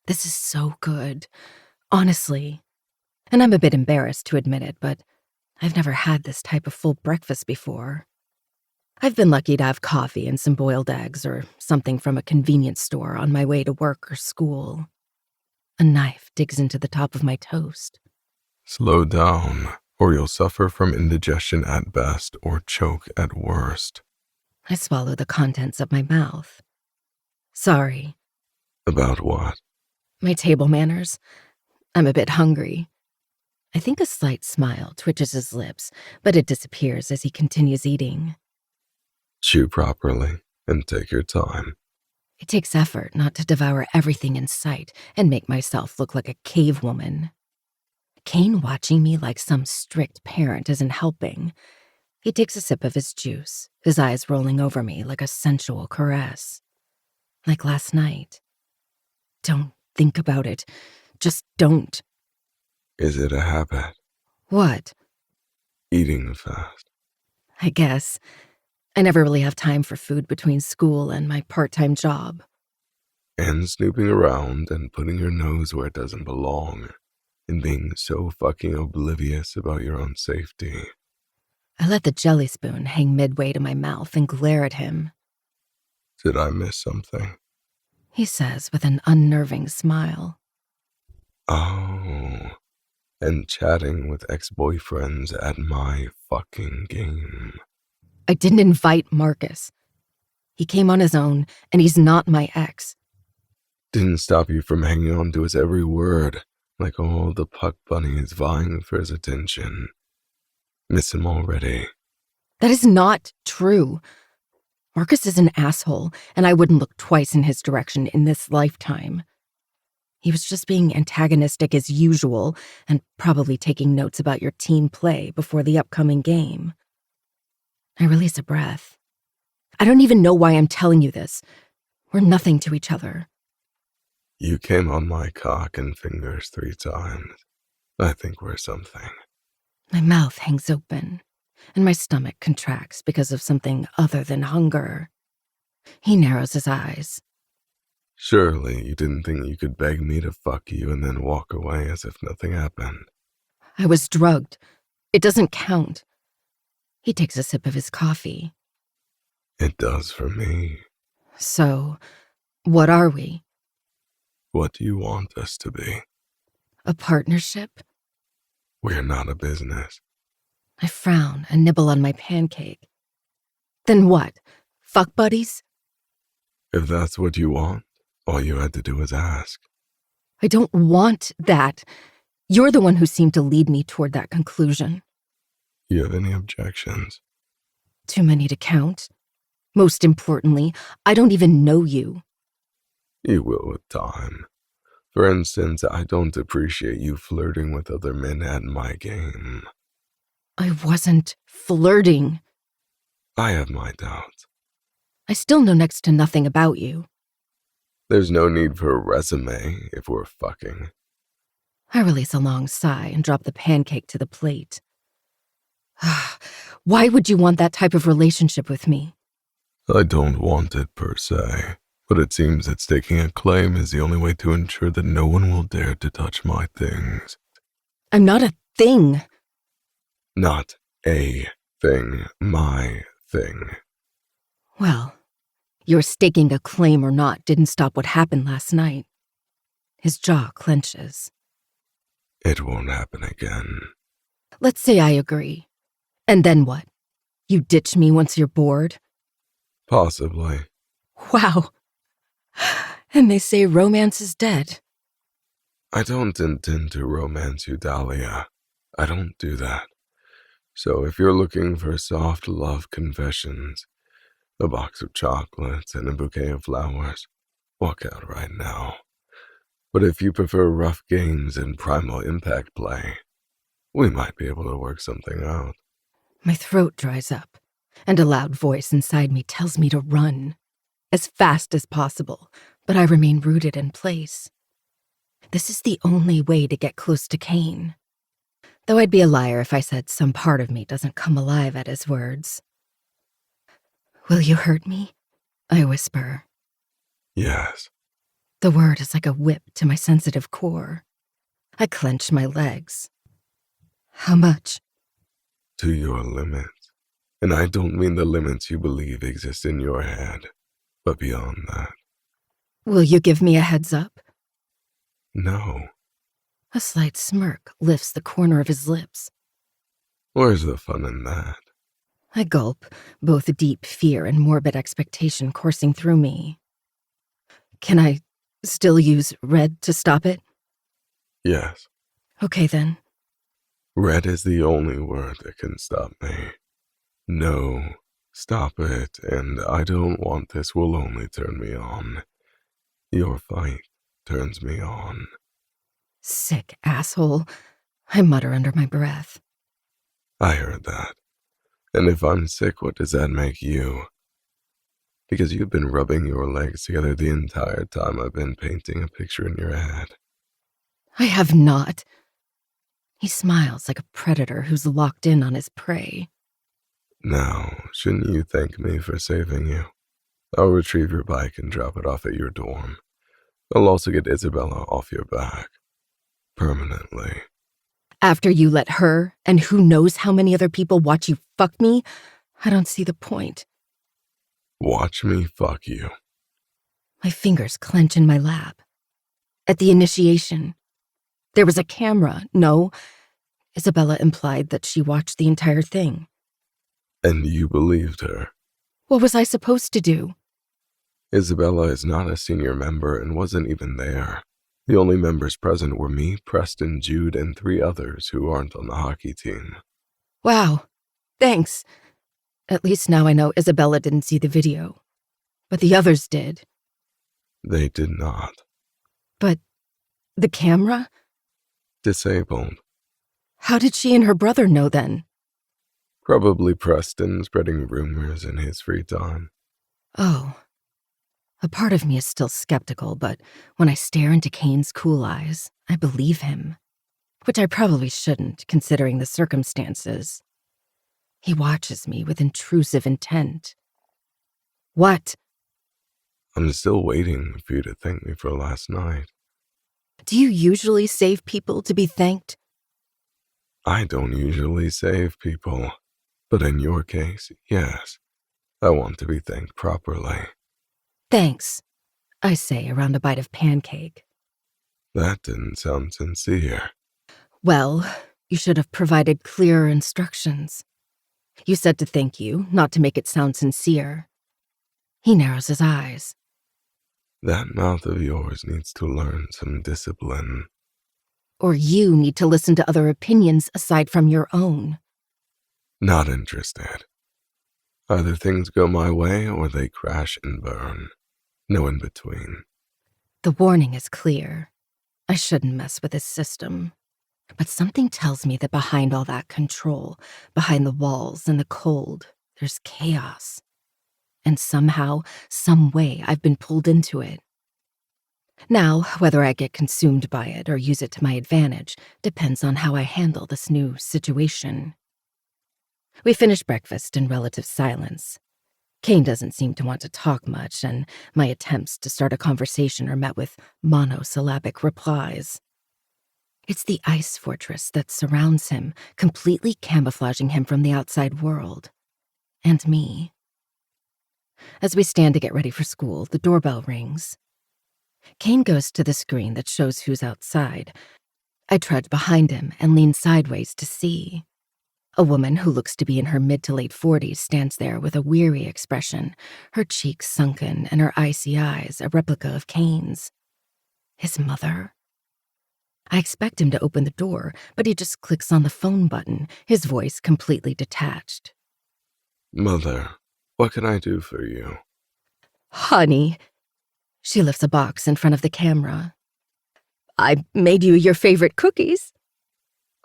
This is so good, honestly. And I'm a bit embarrassed to admit it, but I've never had this type of full breakfast before. I've been lucky to have coffee and some boiled eggs or something from a convenience store on my way to work or school. A knife digs into the top of my toast. Slow down, or you'll suffer from indigestion at best or choke at worst. I swallow the contents of my mouth. Sorry. About what? My table manners. I'm a bit hungry. I think a slight smile twitches his lips, but it disappears as he continues eating. Chew properly and take your time. It takes effort not to devour everything in sight and make myself look like a cave woman. Kane watching me like some strict parent isn't helping. He takes a sip of his juice, his eyes rolling over me like a sensual caress. Like last night. Don't think about it. Just don't. Is it a habit? What? Eating fast. I guess. I never really have time for food between school and my part-time job. And snooping around and putting your nose where it doesn't belong. And being so fucking oblivious about your own safety. I let the jelly spoon hang midway to my mouth and glare at him. Did I miss something? He says with an unnerving smile. Oh, and chatting with ex-boyfriends at my fucking game. I didn't invite Marcus. He came on his own, and he's not my ex. Didn't stop you from hanging on to his every word, like all the puck bunnies vying for his attention. Miss him already. That is not true. Marcus is an asshole, and I wouldn't look twice in his direction in this lifetime. He was just being antagonistic as usual, and probably taking notes about your team play before the upcoming game. I release a breath. I don't even know why I'm telling you this. We're nothing to each other. You came on my cock and fingers 3 times. I think we're something. My mouth hangs open, and my stomach contracts because of something other than hunger. He narrows his eyes. Surely you didn't think you could beg me to fuck you and then walk away as if nothing happened. I was drugged. It doesn't count. He takes a sip of his coffee. It does for me. So, what are we? What do you want us to be? A partnership? We're not a business. I frown and nibble on my pancake. Then what? Fuck buddies? If that's what you want, all you had to do was ask. I don't want that. You're the one who seemed to lead me toward that conclusion. You have any objections? Too many to count. Most importantly, I don't even know you. You will with time. For instance, I don't appreciate you flirting with other men at my game. I wasn't flirting. I have my doubts. I still know next to nothing about you. There's no need for a resume if we're fucking. I release a long sigh and drop the pancake to the plate. Why would you want that type of relationship with me? I don't want it per se, but it seems that staking a claim is the only way to ensure that no one will dare to touch my things. I'm not a thing. Not a thing, my thing. Well, your staking a claim or not didn't stop what happened last night. His jaw clenches. It won't happen again. Let's say I agree. And then what? You ditch me once you're bored? Possibly. Wow. And they say romance is dead. I don't intend to romance you, Dahlia. I don't do that. So if you're looking for soft love confessions, a box of chocolates and a bouquet of flowers, walk out right now. But if you prefer rough games and primal impact play, we might be able to work something out. My throat dries up, and a loud voice inside me tells me to run, as fast as possible, but I remain rooted in place. This is the only way to get close to Kane. Though I'd be a liar if I said some part of me doesn't come alive at his words. Will you hurt me? I whisper. Yes. The word is like a whip to my sensitive core. I clench my legs. How much? To your limits. And I don't mean the limits you believe exist in your head, but beyond that. Will you give me a heads up? No. A slight smirk lifts the corner of his lips. Where's the fun in that? I gulp, both deep fear and morbid expectation coursing through me. Can I still use red to stop it? Yes. Okay then. Red is the only word that can stop me. No, stop it, and I don't want this will only turn me on. Your fight turns me on. Sick asshole, I mutter under my breath. I heard that. And if I'm sick, what does that make you? Because you've been rubbing your legs together the entire time I've been painting a picture in your head. I have not. He smiles like a predator who's locked in on his prey. Now, shouldn't you thank me for saving you? I'll retrieve your bike and drop it off at your dorm. I'll also get Isabella off your back. Permanently. After you let her, and who knows how many other people watch you fuck me, I don't see the point. Watch me fuck you. My fingers clench in my lap. At the initiation, there was a camera, no? Isabella implied that she watched the entire thing. And you believed her. What was I supposed to do? Isabella is not a senior member and wasn't even there. The only members present were me, Preston, Jude, and 3 others who aren't on the hockey team. Wow, thanks. At least now I know Isabella didn't see the video. But the others did. They did not. But the camera? Disabled. How did she and her brother know then? Probably Preston spreading rumors in his free time. Oh. A part of me is still skeptical, but when I stare into Kane's cool eyes, I believe him. Which I probably shouldn't, considering the circumstances. He watches me with intrusive intent. What? I'm still waiting for you to thank me for last night. Do you usually save people to be thanked? I don't usually save people, but in your case, yes. I want to be thanked properly. Thanks, I say around a bite of pancake. That didn't sound sincere. Well, you should have provided clearer instructions. You said to thank you, not to make it sound sincere. He narrows his eyes. That mouth of yours needs to learn some discipline. Or you need to listen to other opinions aside from your own. Not interested. Either things go my way or they crash and burn. No in between. The warning is clear. I shouldn't mess with his system. But something tells me that behind all that control, behind the walls and the cold, there's chaos. And somehow, some way, I've been pulled into it. Now, whether I get consumed by it or use it to my advantage depends on how I handle this new situation. We finish breakfast in relative silence. Kane doesn't seem to want to talk much, and my attempts to start a conversation are met with monosyllabic replies. It's the ice fortress that surrounds him, completely camouflaging him from the outside world. And me. As we stand to get ready for school, the doorbell rings. Kane goes to the screen that shows who's outside. I trudge behind him and lean sideways to see. A woman who looks to be in her mid to late 40s stands there with a weary expression, her cheeks sunken and her icy eyes a replica of Kane's. His mother? I expect him to open the door, but he just clicks on the phone button, his voice completely detached. Mother, what can I do for you? Honey. She lifts a box in front of the camera. I made you your favorite cookies.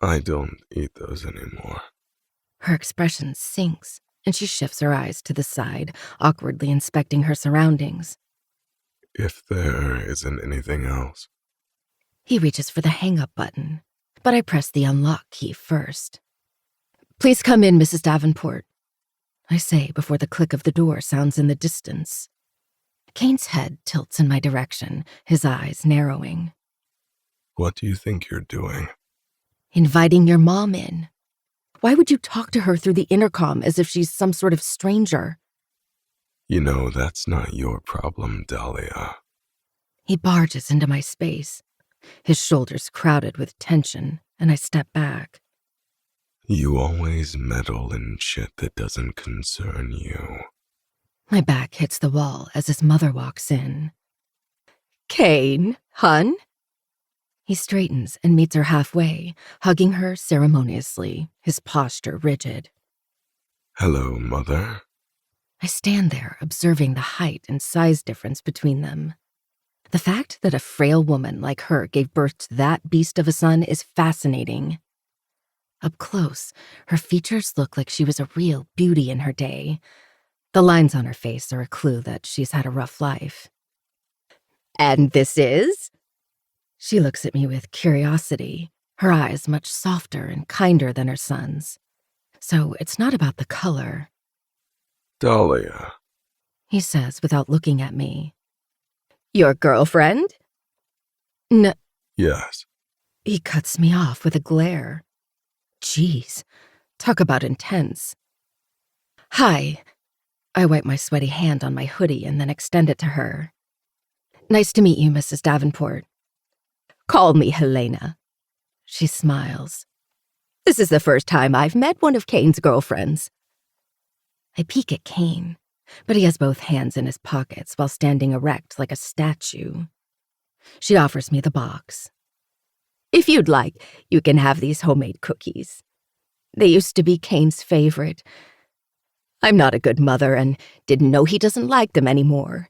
I don't eat those anymore. Her expression sinks, and she shifts her eyes to the side, awkwardly inspecting her surroundings. If there isn't anything else. He reaches for the hang-up button, but I press the unlock key first. Please come in, Mrs. Davenport, I say before the click of the door sounds in the distance. Kane's head tilts in my direction, his eyes narrowing. What do you think you're doing? Inviting your mom in. Why would you talk to her through the intercom as if she's some sort of stranger? You know, that's not your problem, Dahlia. He barges into my space, his shoulders crowded with tension, and I step back. You always meddle in shit that doesn't concern you. My back hits the wall as his mother walks in. Kane, hun? He straightens and meets her halfway, hugging her ceremoniously, his posture rigid. Hello, Mother. I stand there, observing the height and size difference between them. The fact that a frail woman like her gave birth to that beast of a son is fascinating. Up close, her features look like she was a real beauty in her day. The lines on her face are a clue that she's had a rough life. And this is? She looks at me with curiosity, her eyes much softer and kinder than her son's. So it's not about the color. Dahlia, He says without looking at me. Your girlfriend? No. yes. He cuts me off with a glare. Jeez, talk about intense. Hi. I wipe my sweaty hand on my hoodie and then extend it to her. Nice to meet you, Mrs. Davenport. Call me Helena. She smiles. This is the first time I've met one of Kane's girlfriends. I peek at Kane. but he has both hands in his pockets while standing erect like a statue. She offers me the box. If you'd like, you can have these homemade cookies. They used to be Kane's favorite. I'm not a good mother and didn't know he doesn't like them anymore.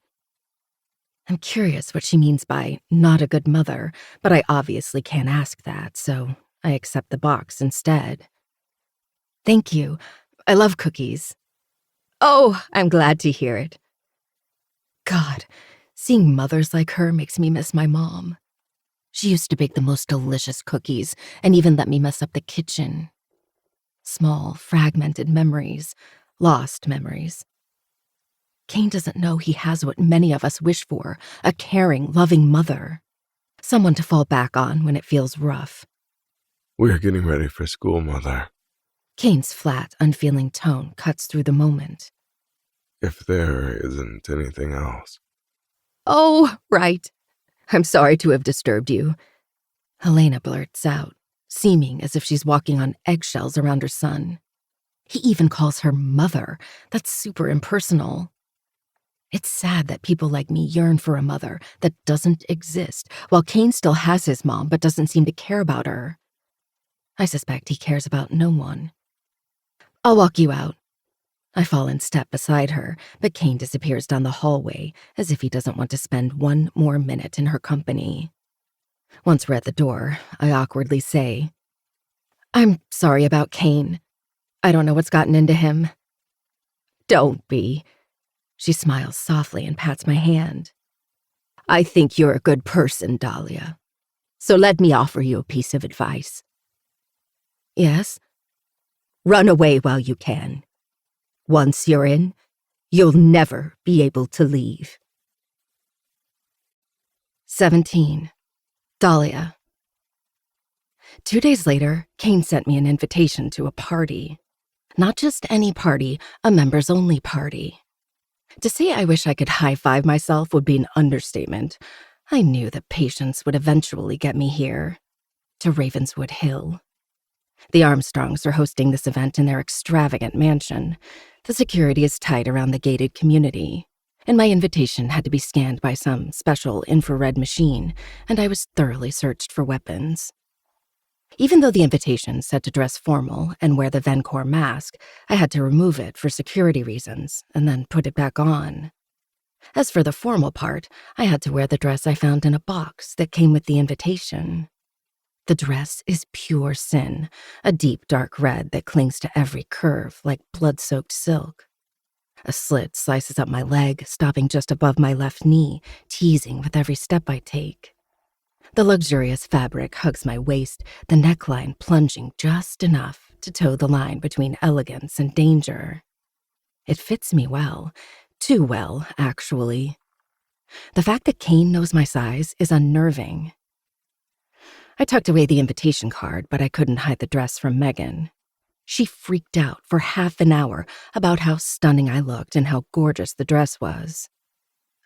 I'm curious what she means by not a good mother, but I obviously can't ask that, so I accept the box instead. Thank you. I love cookies. Oh, I'm glad to hear it. God, seeing mothers like her makes me miss my mom. She used to bake the most delicious cookies and even let me mess up the kitchen. Small, fragmented memories, lost memories. Kane doesn't know he has what many of us wish for, a caring, loving mother. Someone to fall back on when it feels rough. We're getting ready for school, Mother. Kane's flat, unfeeling tone cuts through the moment. If there isn't anything else. Oh, right. I'm sorry to have disturbed you. Helena blurts out, seeming as if she's walking on eggshells around her son. He even calls her mother. That's super impersonal. It's sad that people like me yearn for a mother that doesn't exist, while Kane still has his mom but doesn't seem to care about her. I suspect he cares about no one. I'll walk you out. I fall in step beside her, but Kane disappears down the hallway as if he doesn't want to spend one more minute in her company. Once we're at the door, I awkwardly say, I'm sorry about Kane. I don't know what's gotten into him. Don't be. She smiles softly and pats my hand. I think you're a good person, Dahlia. So let me offer you a piece of advice. Yes? Run away while you can. Once you're in, you'll never be able to leave. 17. Dahlia. 2 days later, Kane sent me an invitation to a party. Not just any party, a members-only party. To say I wish I could high-five myself would be an understatement. I knew that patience would eventually get me here, to Ravenswood Hill. The Armstrongs are hosting this event in their extravagant mansion. The security is tight around the gated community, and my invitation had to be scanned by some special infrared machine, and I was thoroughly searched for weapons. Even though the invitation said to dress formal and wear the Vencor mask, I had to remove it for security reasons and then put it back on. As for the formal part, I had to wear the dress I found in a box that came with the invitation. The dress is pure sin, a deep dark red that clings to every curve like blood-soaked silk. A slit slices up my leg, stopping just above my left knee, teasing with every step I take. The luxurious fabric hugs my waist, the neckline plunging just enough to toe the line between elegance and danger. It fits me well, too well, actually. The fact that Kane knows my size is unnerving. I tucked away the invitation card, but I couldn't hide the dress from Megan. She freaked out for half an hour about how stunning I looked and how gorgeous the dress was.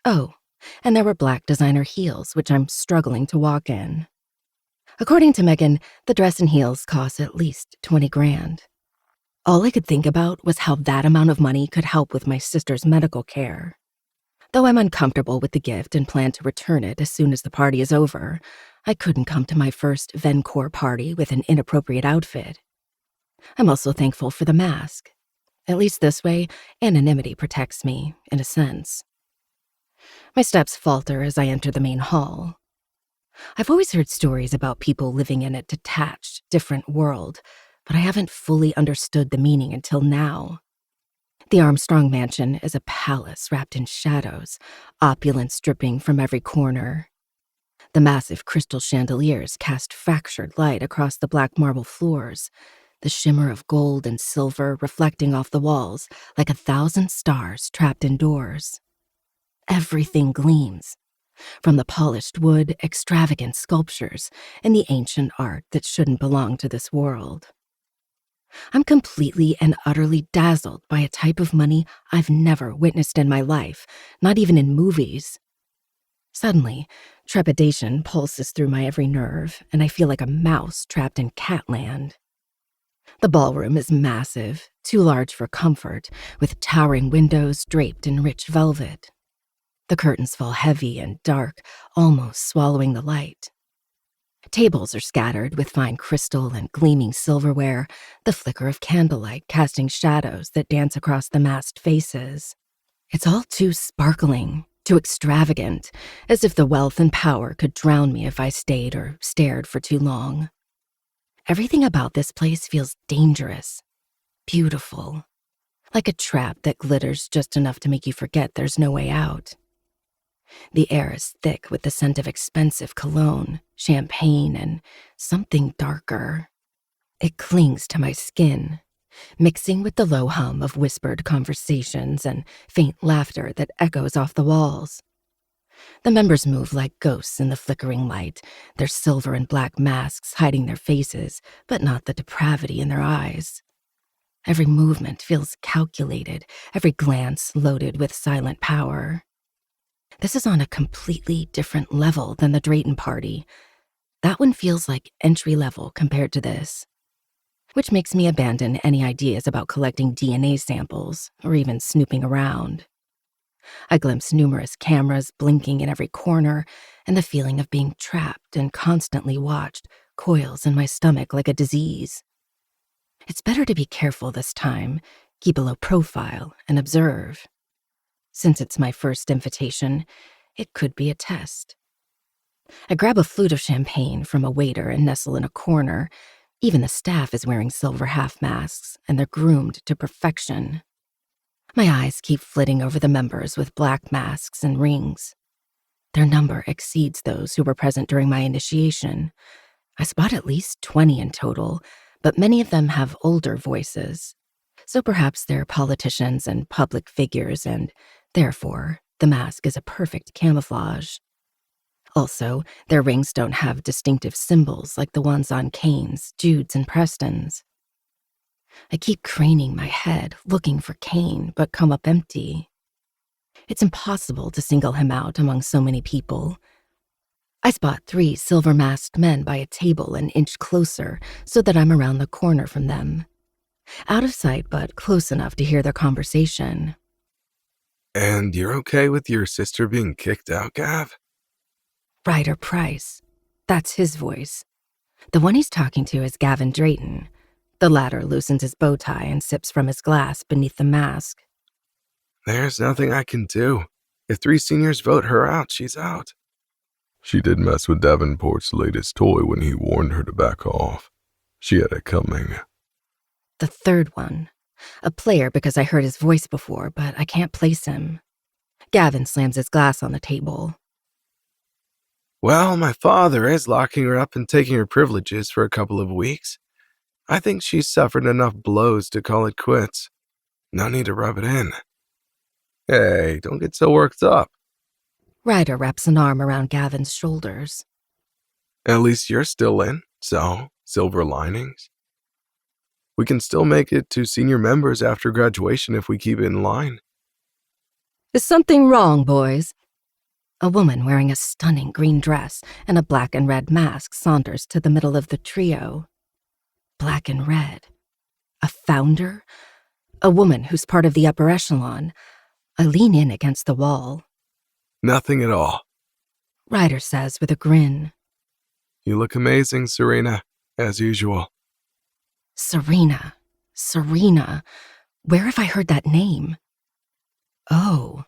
Oh, and there were black designer heels, which I'm struggling to walk in. According to Megan, the dress and heels cost at least 20 grand. All I could think about was how that amount of money could help with my sister's medical care. Though I'm uncomfortable with the gift and plan to return it as soon as the party is over, I couldn't come to my first Vencor party with an inappropriate outfit. I'm also thankful for the mask. At least this way, anonymity protects me, in a sense. My steps falter as I enter the main hall. I've always heard stories about people living in a detached, different world, but I haven't fully understood the meaning until now. The Armstrong mansion is a palace wrapped in shadows, opulence dripping from every corner. The massive crystal chandeliers cast fractured light across the black marble floors, the shimmer of gold and silver reflecting off the walls like 1,000 stars trapped indoors. Everything gleams, from the polished wood, extravagant sculptures, and the ancient art that shouldn't belong to this world. I'm completely and utterly dazzled by a type of money I've never witnessed in my life, not even in movies. Suddenly, trepidation pulses through my every nerve, and I feel like a mouse trapped in Catland. The ballroom is massive, too large for comfort, with towering windows draped in rich velvet. The curtains fall heavy and dark, almost swallowing the light. Tables are scattered with fine crystal and gleaming silverware, the flicker of candlelight casting shadows that dance across the masked faces. It's all too sparkling, too extravagant, as if the wealth and power could drown me if I stayed or stared for too long. Everything about this place feels dangerous, beautiful, like a trap that glitters just enough to make you forget there's no way out. The air is thick with the scent of expensive cologne, champagne, and something darker. It clings to my skin, mixing with the low hum of whispered conversations and faint laughter that echoes off the walls. The members move like ghosts in the flickering light, their silver and black masks hiding their faces, but not the depravity in their eyes. Every movement feels calculated, every glance loaded with silent power. This is on a completely different level than the Drayton party. That one feels like entry level compared to this, which makes me abandon any ideas about collecting DNA samples or even snooping around. I glimpse numerous cameras blinking in every corner, and the feeling of being trapped and constantly watched coils in my stomach like a disease. It's better to be careful this time, keep a low profile, and observe. Since it's my first invitation, it could be a test. I grab a flute of champagne from a waiter and nestle in a corner. Even the staff is wearing silver half masks, and they're groomed to perfection. My eyes keep flitting over the members with black masks and rings. Their number exceeds those who were present during my initiation. I spot at least 20 in total, but many of them have older voices. So perhaps they're politicians and public figures, and therefore, the mask is a perfect camouflage. Also, their rings don't have distinctive symbols like the ones on Kane's, Jude's, and Preston's. I keep craning my head, looking for Kane, but come up empty. It's impossible to single him out among so many people. I spot 3 silver-masked men by a table an inch closer so that I'm around the corner from them. Out of sight, but close enough to hear their conversation. And you're okay with your sister being kicked out, Gav? Ryder Price. That's his voice. The one he's talking to is Gavin Drayton. The latter loosens his bow tie and sips from his glass beneath the mask. There's nothing I can do. If 3 seniors vote her out, she's out. She did mess with Davenport's latest toy when he warned her to back off. She had it coming. The third one. A player because I heard his voice before, but I can't place him. Gavin slams his glass on the table. Well, my father is locking her up and taking her privileges for a couple of weeks. I think she's suffered enough blows to call it quits. No need to rub it in. Hey, don't get so worked up. Ryder wraps an arm around Gavin's shoulders. At least you're still in, so silver linings. We can still make it to senior members after graduation if we keep it in line. Is something wrong, boys? A woman wearing a stunning green dress and a black and red mask saunters to the middle of the trio. Black and red. A founder? A woman who's part of the upper echelon. I lean in against the wall. Nothing at all. Ryder says with a grin. You look amazing, Serena, as usual. Serena. Where have I heard that name? Oh.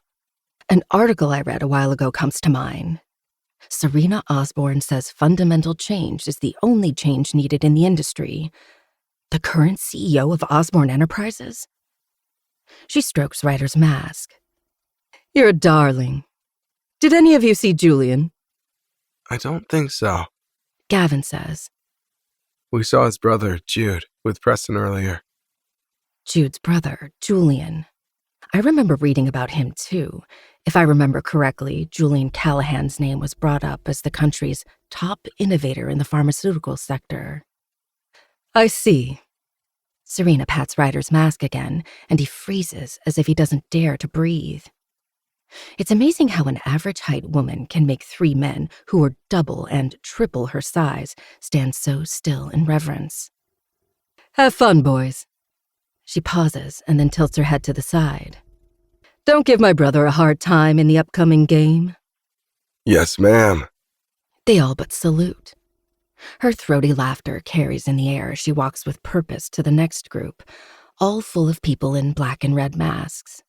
An article I read a while ago comes to mind. Serena Osborne says fundamental change is the only change needed in the industry. The current CEO of Osborne Enterprises? She strokes Ryder's mask. You're a darling. Did any of you see Julian? I don't think so. Gavin says. We saw his brother, Jude, with Preston earlier. Jude's brother, Julian. I remember reading about him too. If I remember correctly, Julian Callahan's name was brought up as the country's top innovator in the pharmaceutical sector. I see. Serena pats Ryder's mask again, and he freezes as if he doesn't dare to breathe. It's amazing how an average-height woman can make 3 men who are double and triple her size stand so still in reverence. Have fun, boys. She pauses and then tilts her head to the side. Don't give my brother a hard time in the upcoming game. Yes, ma'am. They all but salute. Her throaty laughter carries in the air as she walks with purpose to the next group, all full of people in black and red masks.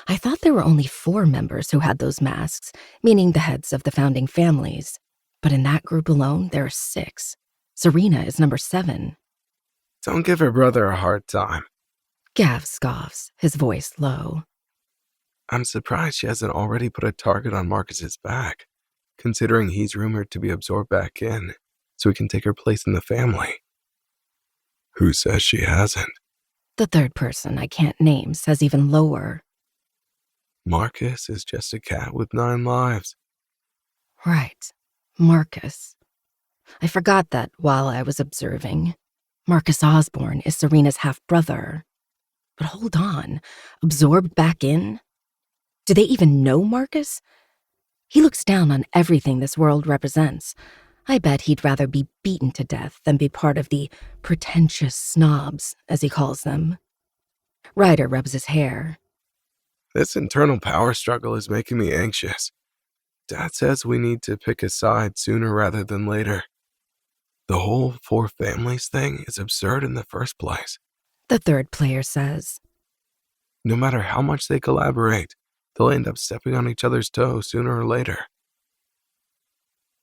I thought there were only 4 members who had those masks, meaning the heads of the founding families. But in that group alone, there are 6. Serena is number 7. Don't give her brother a hard time. Gav scoffs, his voice low. I'm surprised she hasn't already put a target on Marcus's back, considering he's rumored to be absorbed back in, so he can take her place in the family. Who says she hasn't? The third person I can't name says even lower. Marcus is just a cat with 9 lives. Right, Marcus. I forgot that while I was observing. Marcus Osborne is Serena's half-brother. But hold on, absorbed back in? Do they even know Marcus? He looks down on everything this world represents. I bet he'd rather be beaten to death than be part of the pretentious snobs, as he calls them. Ryder rubs his hair. This internal power struggle is making me anxious. Dad says we need to pick a side sooner rather than later. The whole 4 families thing is absurd in the first place. The third player says. No matter how much they collaborate, they'll end up stepping on each other's toes sooner or later.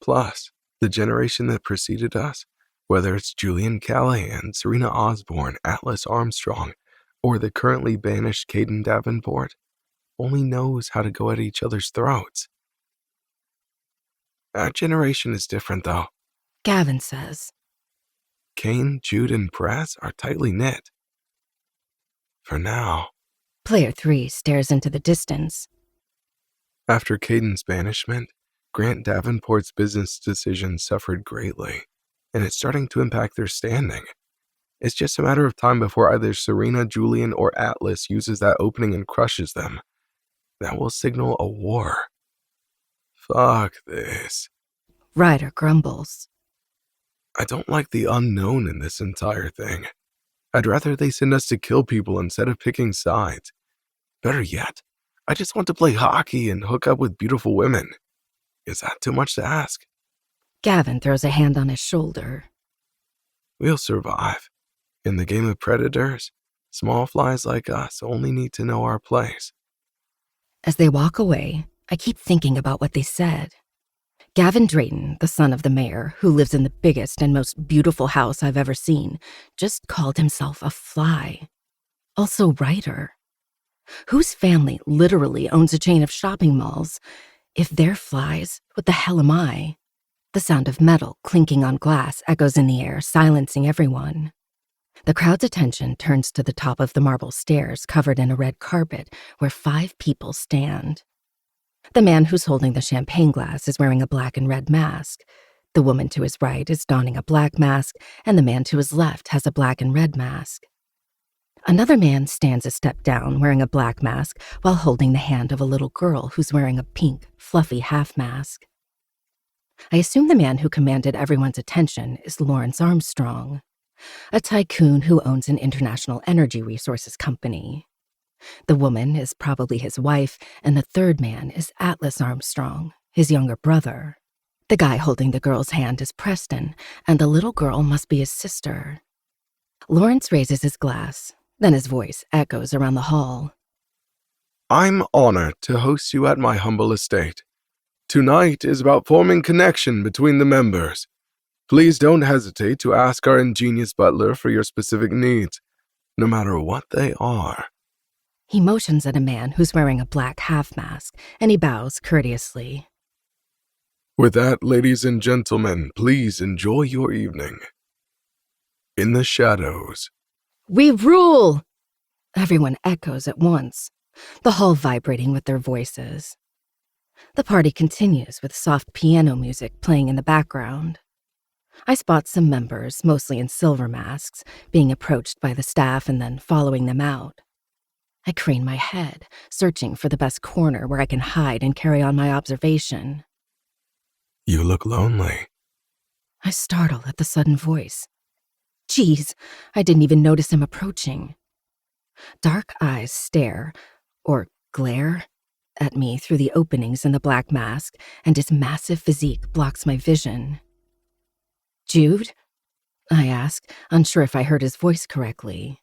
Plus, the generation that preceded us, whether it's Julian Callahan, Serena Osborne, Atlas Armstrong, or the currently banished Caden Davenport, only knows how to go at each other's throats. Our generation is different, though. Gavin says. Kane, Jude, and Press are tightly knit. For now. Player 3 stares into the distance. After Caden's banishment, Grant Davenport's business decisions suffered greatly, and it's starting to impact their standing. It's just a matter of time before either Serena, Julian, or Atlas uses that opening and crushes them. That will signal a war. Fuck this. Ryder grumbles. I don't like the unknown in this entire thing. I'd rather they send us to kill people instead of picking sides. Better yet, I just want to play hockey and hook up with beautiful women. Is that too much to ask? Gavin throws a hand on his shoulder. We'll survive. In the game of predators, small flies like us only need to know our place. As they walk away, I keep thinking about what they said. Gavin Drayton, the son of the mayor, who lives in the biggest and most beautiful house I've ever seen, just called himself a fly. Also Ryder, whose family literally owns a chain of shopping malls. If they're flies, what the hell am I? The sound of metal clinking on glass echoes in the air, silencing everyone. The crowd's attention turns to the top of the marble stairs covered in a red carpet where 5 people stand. The man who's holding the champagne glass is wearing a black and red mask. The woman to his right is donning a black mask, and the man to his left has a black and red mask. Another man stands a step down wearing a black mask while holding the hand of a little girl who's wearing a pink, fluffy half mask. I assume the man who commanded everyone's attention is Lawrence Armstrong, a tycoon who owns an international energy resources company. The woman is probably his wife, and the third man is Atlas Armstrong, his younger brother. The guy holding the girl's hand is Preston, and the little girl must be his sister. Lawrence raises his glass, then his voice echoes around the hall. I'm honored to host you at my humble estate. Tonight is about forming connection between the members. Please don't hesitate to ask our ingenious butler for your specific needs, no matter what they are. He motions at a man who's wearing a black half mask, and he bows courteously. With that, ladies and gentlemen, please enjoy your evening. In the shadows. We rule! Everyone echoes at once, the hall vibrating with their voices. The party continues with soft piano music playing in the background. I spot some members, mostly in silver masks, being approached by the staff and then following them out. I crane my head, searching for the best corner where I can hide and carry on my observation. You look lonely. I startle at the sudden voice. Geez, I didn't even notice him approaching. Dark eyes stare, or glare, at me through the openings in the black mask, and his massive physique blocks my vision. "Jude?" I ask, unsure if I heard his voice correctly.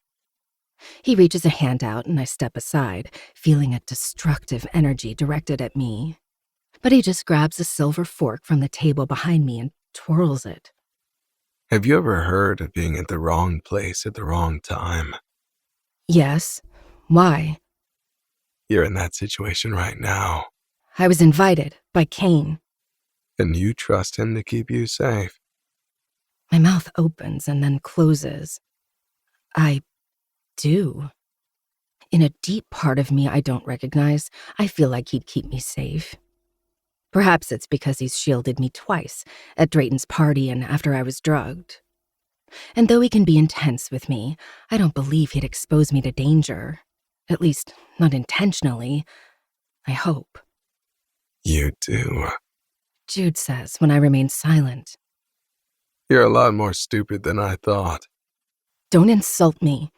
He reaches a hand out and I step aside, feeling a destructive energy directed at me. But he just grabs a silver fork from the table behind me and twirls it. Have you ever heard of being at the wrong place at the wrong time? Yes. Why? You're in that situation right now, I was invited by Kane. and you trust him to keep you safe. My mouth opens and then closes. I do. In a deep part of me I don't recognize, I feel like he'd keep me safe. Perhaps it's because he's shielded me twice, at Drayton's party and after I was drugged. And though he can be intense with me, I don't believe he'd expose me to danger. At least, not intentionally. I hope. You do. Jude says when I remain silent. You're a lot more stupid than I thought. Don't insult me.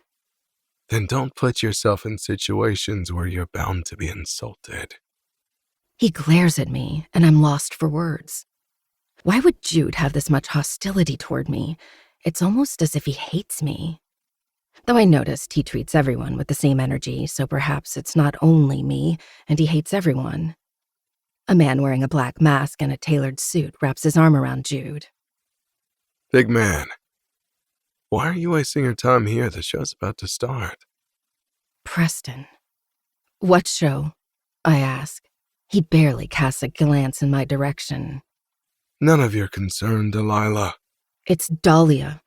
Then don't put yourself in situations where you're bound to be insulted. He glares at me, and I'm lost for words. Why would Jude have this much hostility toward me? It's almost as if he hates me. Though I noticed he treats everyone with the same energy, so perhaps it's not only me, and he hates everyone. A man wearing a black mask and a tailored suit wraps his arm around Jude. Big man, why are you wasting your time here? The show's about to start. Preston. What show? I ask. He barely casts a glance in my direction. None of your concern, Delilah. It's Dahlia.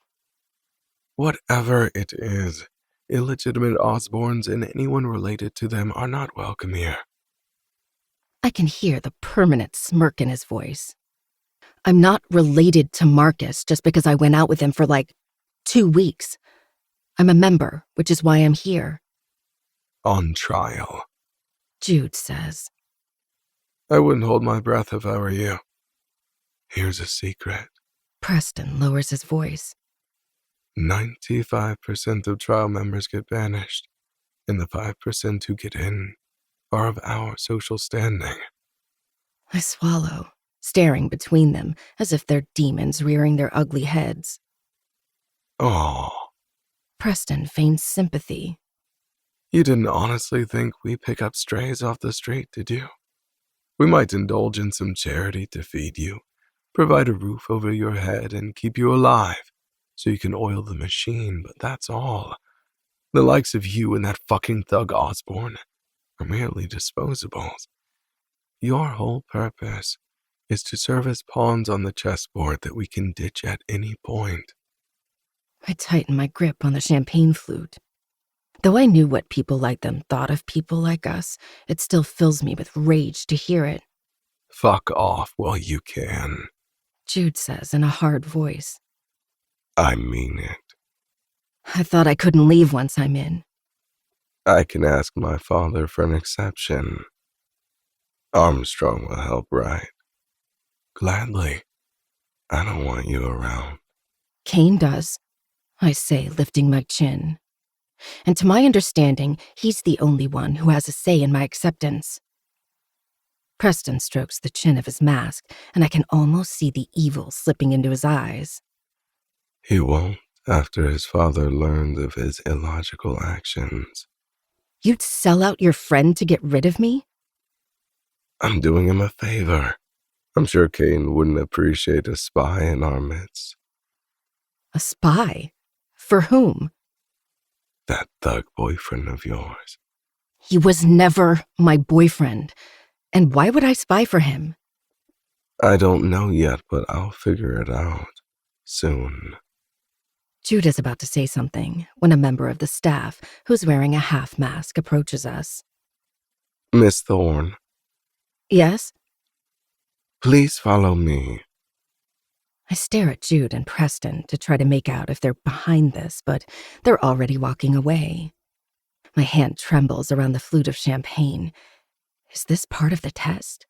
Whatever it is, illegitimate Osborns and anyone related to them are not welcome here. I can hear the permanent smirk in his voice. I'm not related to Marcus just because I went out with him for 2 weeks. I'm a member, which is why I'm here. On trial. Jude says. I wouldn't hold my breath if I were you. Here's a secret. Preston lowers his voice. 95% of trial members get banished, and the 5% who get in are of our social standing. I swallow, staring between them as if they're demons rearing their ugly heads. Oh, Preston feigns sympathy. you didn't honestly think we pick up strays off the street, did you? We might indulge in some charity to feed you, provide a roof over your head, and keep you alive so you can oil the machine, but that's all. The likes of you and that fucking thug Osborn are merely disposables. Your whole purpose is to serve as pawns on the chessboard that we can ditch at any point. I tighten my grip on the champagne flute. Though I knew what people like them thought of people like us, it still fills me with rage to hear it. Fuck off while you can. Jude says in a hard voice. I mean it. I thought I couldn't leave once I'm in. I can ask my father for an exception. Armstrong will help, right? Gladly. I don't want you around. Kane does, I say, lifting my chin. And to my understanding, he's the only one who has a say in my acceptance. Preston strokes the chin of his mask, and I can almost see the evil slipping into his eyes. He won't after his father learned of his illogical actions. You'd sell out your friend to get rid of me? I'm doing him a favor. I'm sure Kane wouldn't appreciate a spy in our midst. A spy? For whom? That thug boyfriend of yours. He was never my boyfriend. And why would I spy for him? I don't know yet, but I'll figure it out. Soon. Jude is about to say something when a member of the staff, who's wearing a half mask, approaches us. Miss Thorne, Yes? please follow me. I stare at Jude and Preston to try to make out if they're behind this, but they're already walking away. My hand trembles around the flute of champagne. Is this part of the test?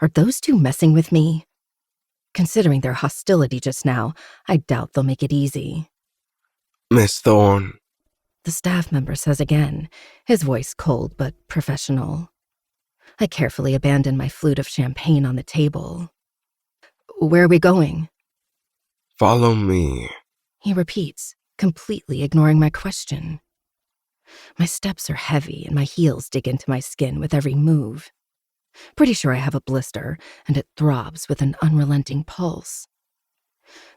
Are those two messing with me? Considering their hostility just now, I doubt they'll make it easy. Miss Thorne. The staff member says again, his voice cold but professional. I carefully abandon my flute of champagne on the table. Where are we going? Follow me. He repeats, completely ignoring my question. My steps are heavy and my heels dig into my skin with every move. Pretty sure I have a blister, and it throbs with an unrelenting pulse.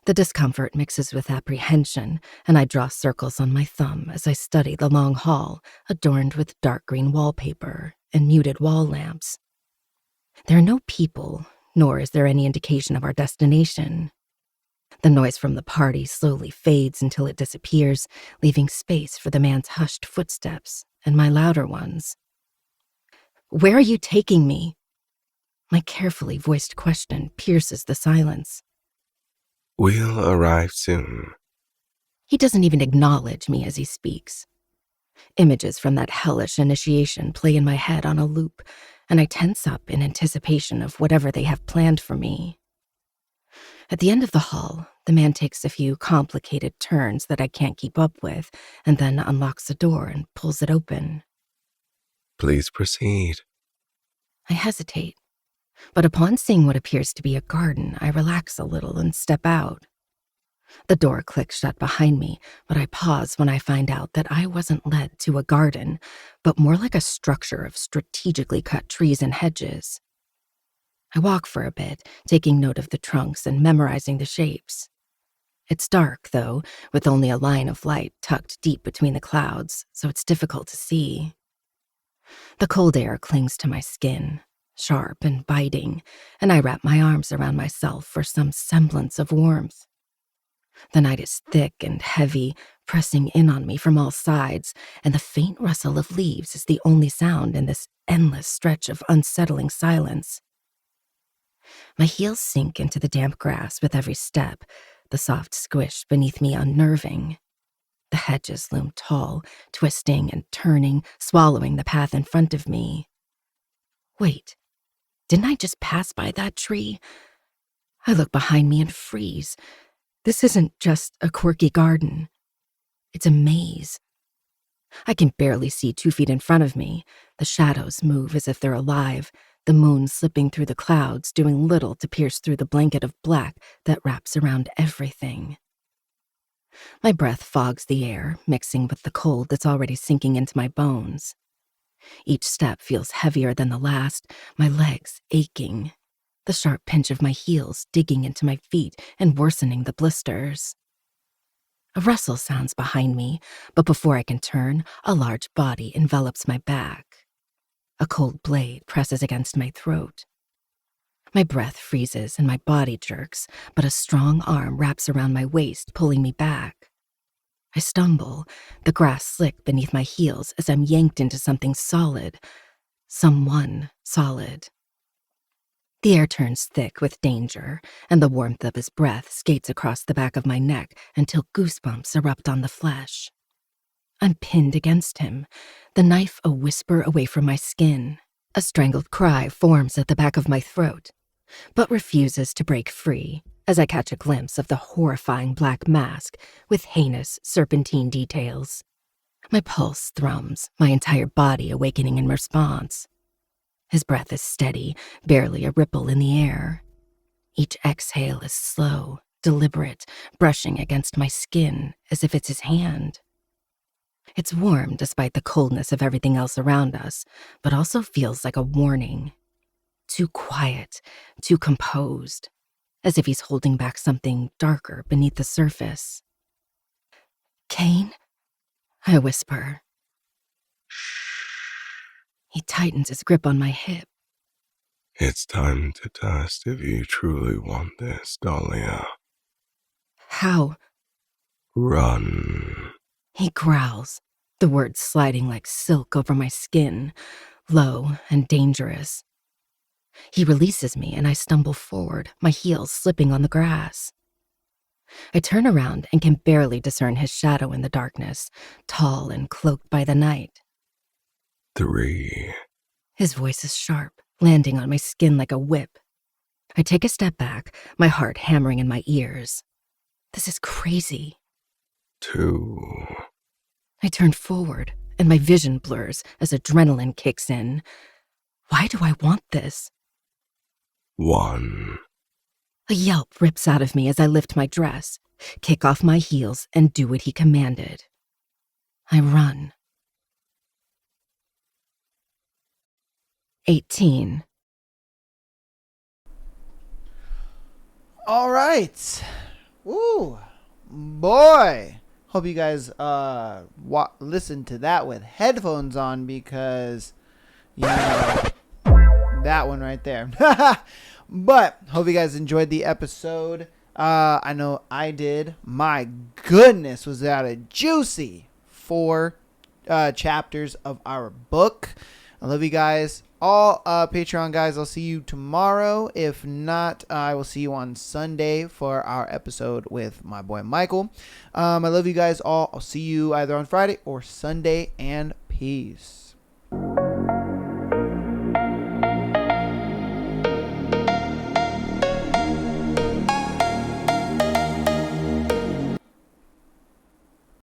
The discomfort mixes with apprehension, and I draw circles on my thumb as I study the long hall adorned with dark green wallpaper and muted wall lamps. There are no people, nor is there any indication of our destination. The noise from the party slowly fades until it disappears, leaving space for the man's hushed footsteps and my louder ones. Where are you taking me? My carefully voiced question pierces the silence. We'll arrive soon. He doesn't even acknowledge me as he speaks. Images from that hellish initiation play in my head on a loop, and I tense up in anticipation of whatever they have planned for me. At the end of the hall, the man takes a few complicated turns that I can't keep up with, and then unlocks the door and pulls it open. Please proceed. I hesitate, but upon seeing what appears to be a garden, I relax a little and step out. The door clicks shut behind me, but I pause when I find out that I wasn't led to a garden, but more like a structure of strategically cut trees and hedges. I walk for a bit, taking note of the trunks and memorizing the shapes. It's dark, though, with only a line of light tucked deep between the clouds, so it's difficult to see. The cold air clings to my skin, sharp and biting, and I wrap my arms around myself for some semblance of warmth. The night is thick and heavy, pressing in on me from all sides, and the faint rustle of leaves is the only sound in this endless stretch of unsettling silence. My heels sink into the damp grass with every step, the soft squish beneath me unnerving. The hedges loom tall, twisting and turning, swallowing the path in front of me. Wait, didn't I just pass by that tree? I look behind me and freeze. This isn't just a quirky garden. It's a maze. I can barely see 2 feet in front of me. The shadows move as if they're alive, the moon slipping through the clouds, doing little to pierce through the blanket of black that wraps around everything. My breath fogs the air, mixing with the cold that's already sinking into my bones. Each step feels heavier than the last, my legs aching, the sharp pinch of my heels digging into my feet and worsening the blisters. A rustle sounds behind me, but before I can turn, a large body envelops my back. A cold blade presses against my throat. My breath freezes and my body jerks, but a strong arm wraps around my waist, pulling me back. I stumble, the grass slick beneath my heels as I'm yanked into something solid. Someone solid. The air turns thick with danger, and the warmth of his breath skates across the back of my neck until goosebumps erupt on the flesh. I'm pinned against him, the knife a whisper away from my skin. A strangled cry forms at the back of my throat, but refuses to break free as I catch a glimpse of the horrifying black mask with heinous serpentine details. My pulse thrums, my entire body awakening in response. His breath is steady, barely a ripple in the air. Each exhale is slow, deliberate, brushing against my skin as if it's his hand. It's warm despite the coldness of everything else around us, but also feels like a warning. Too quiet, too composed, as if he's holding back something darker beneath the surface. "Kane?" I whisper. He tightens his grip on my hip. It's time to test if you truly want this, Dahlia. "How?" Run. He growls, the words sliding like silk over my skin, low and dangerous. He releases me and I stumble forward, my heels slipping on the grass. I turn around and can barely discern his shadow in the darkness, tall and cloaked by the night. 3. His voice is sharp, landing on my skin like a whip. I take a step back, my heart hammering in my ears. This is crazy. 2. I turn forward, and my vision blurs as adrenaline kicks in. Why do I want this? 1. A yelp rips out of me as I lift my dress, kick off my heels, and do what he commanded. I run. 18. All right. Woo. Boy. Hope you guys listen to that with headphones on because, you know, that one right there. But hope you guys enjoyed the episode. I know I did. My goodness, was that a juicy 4 chapters of our book. I love you guys. All Patreon guys, I'll see you tomorrow. If not, I will see you on Sunday for our episode with my boy Michael. I love you guys all. I'll see you either on Friday or Sunday, and peace.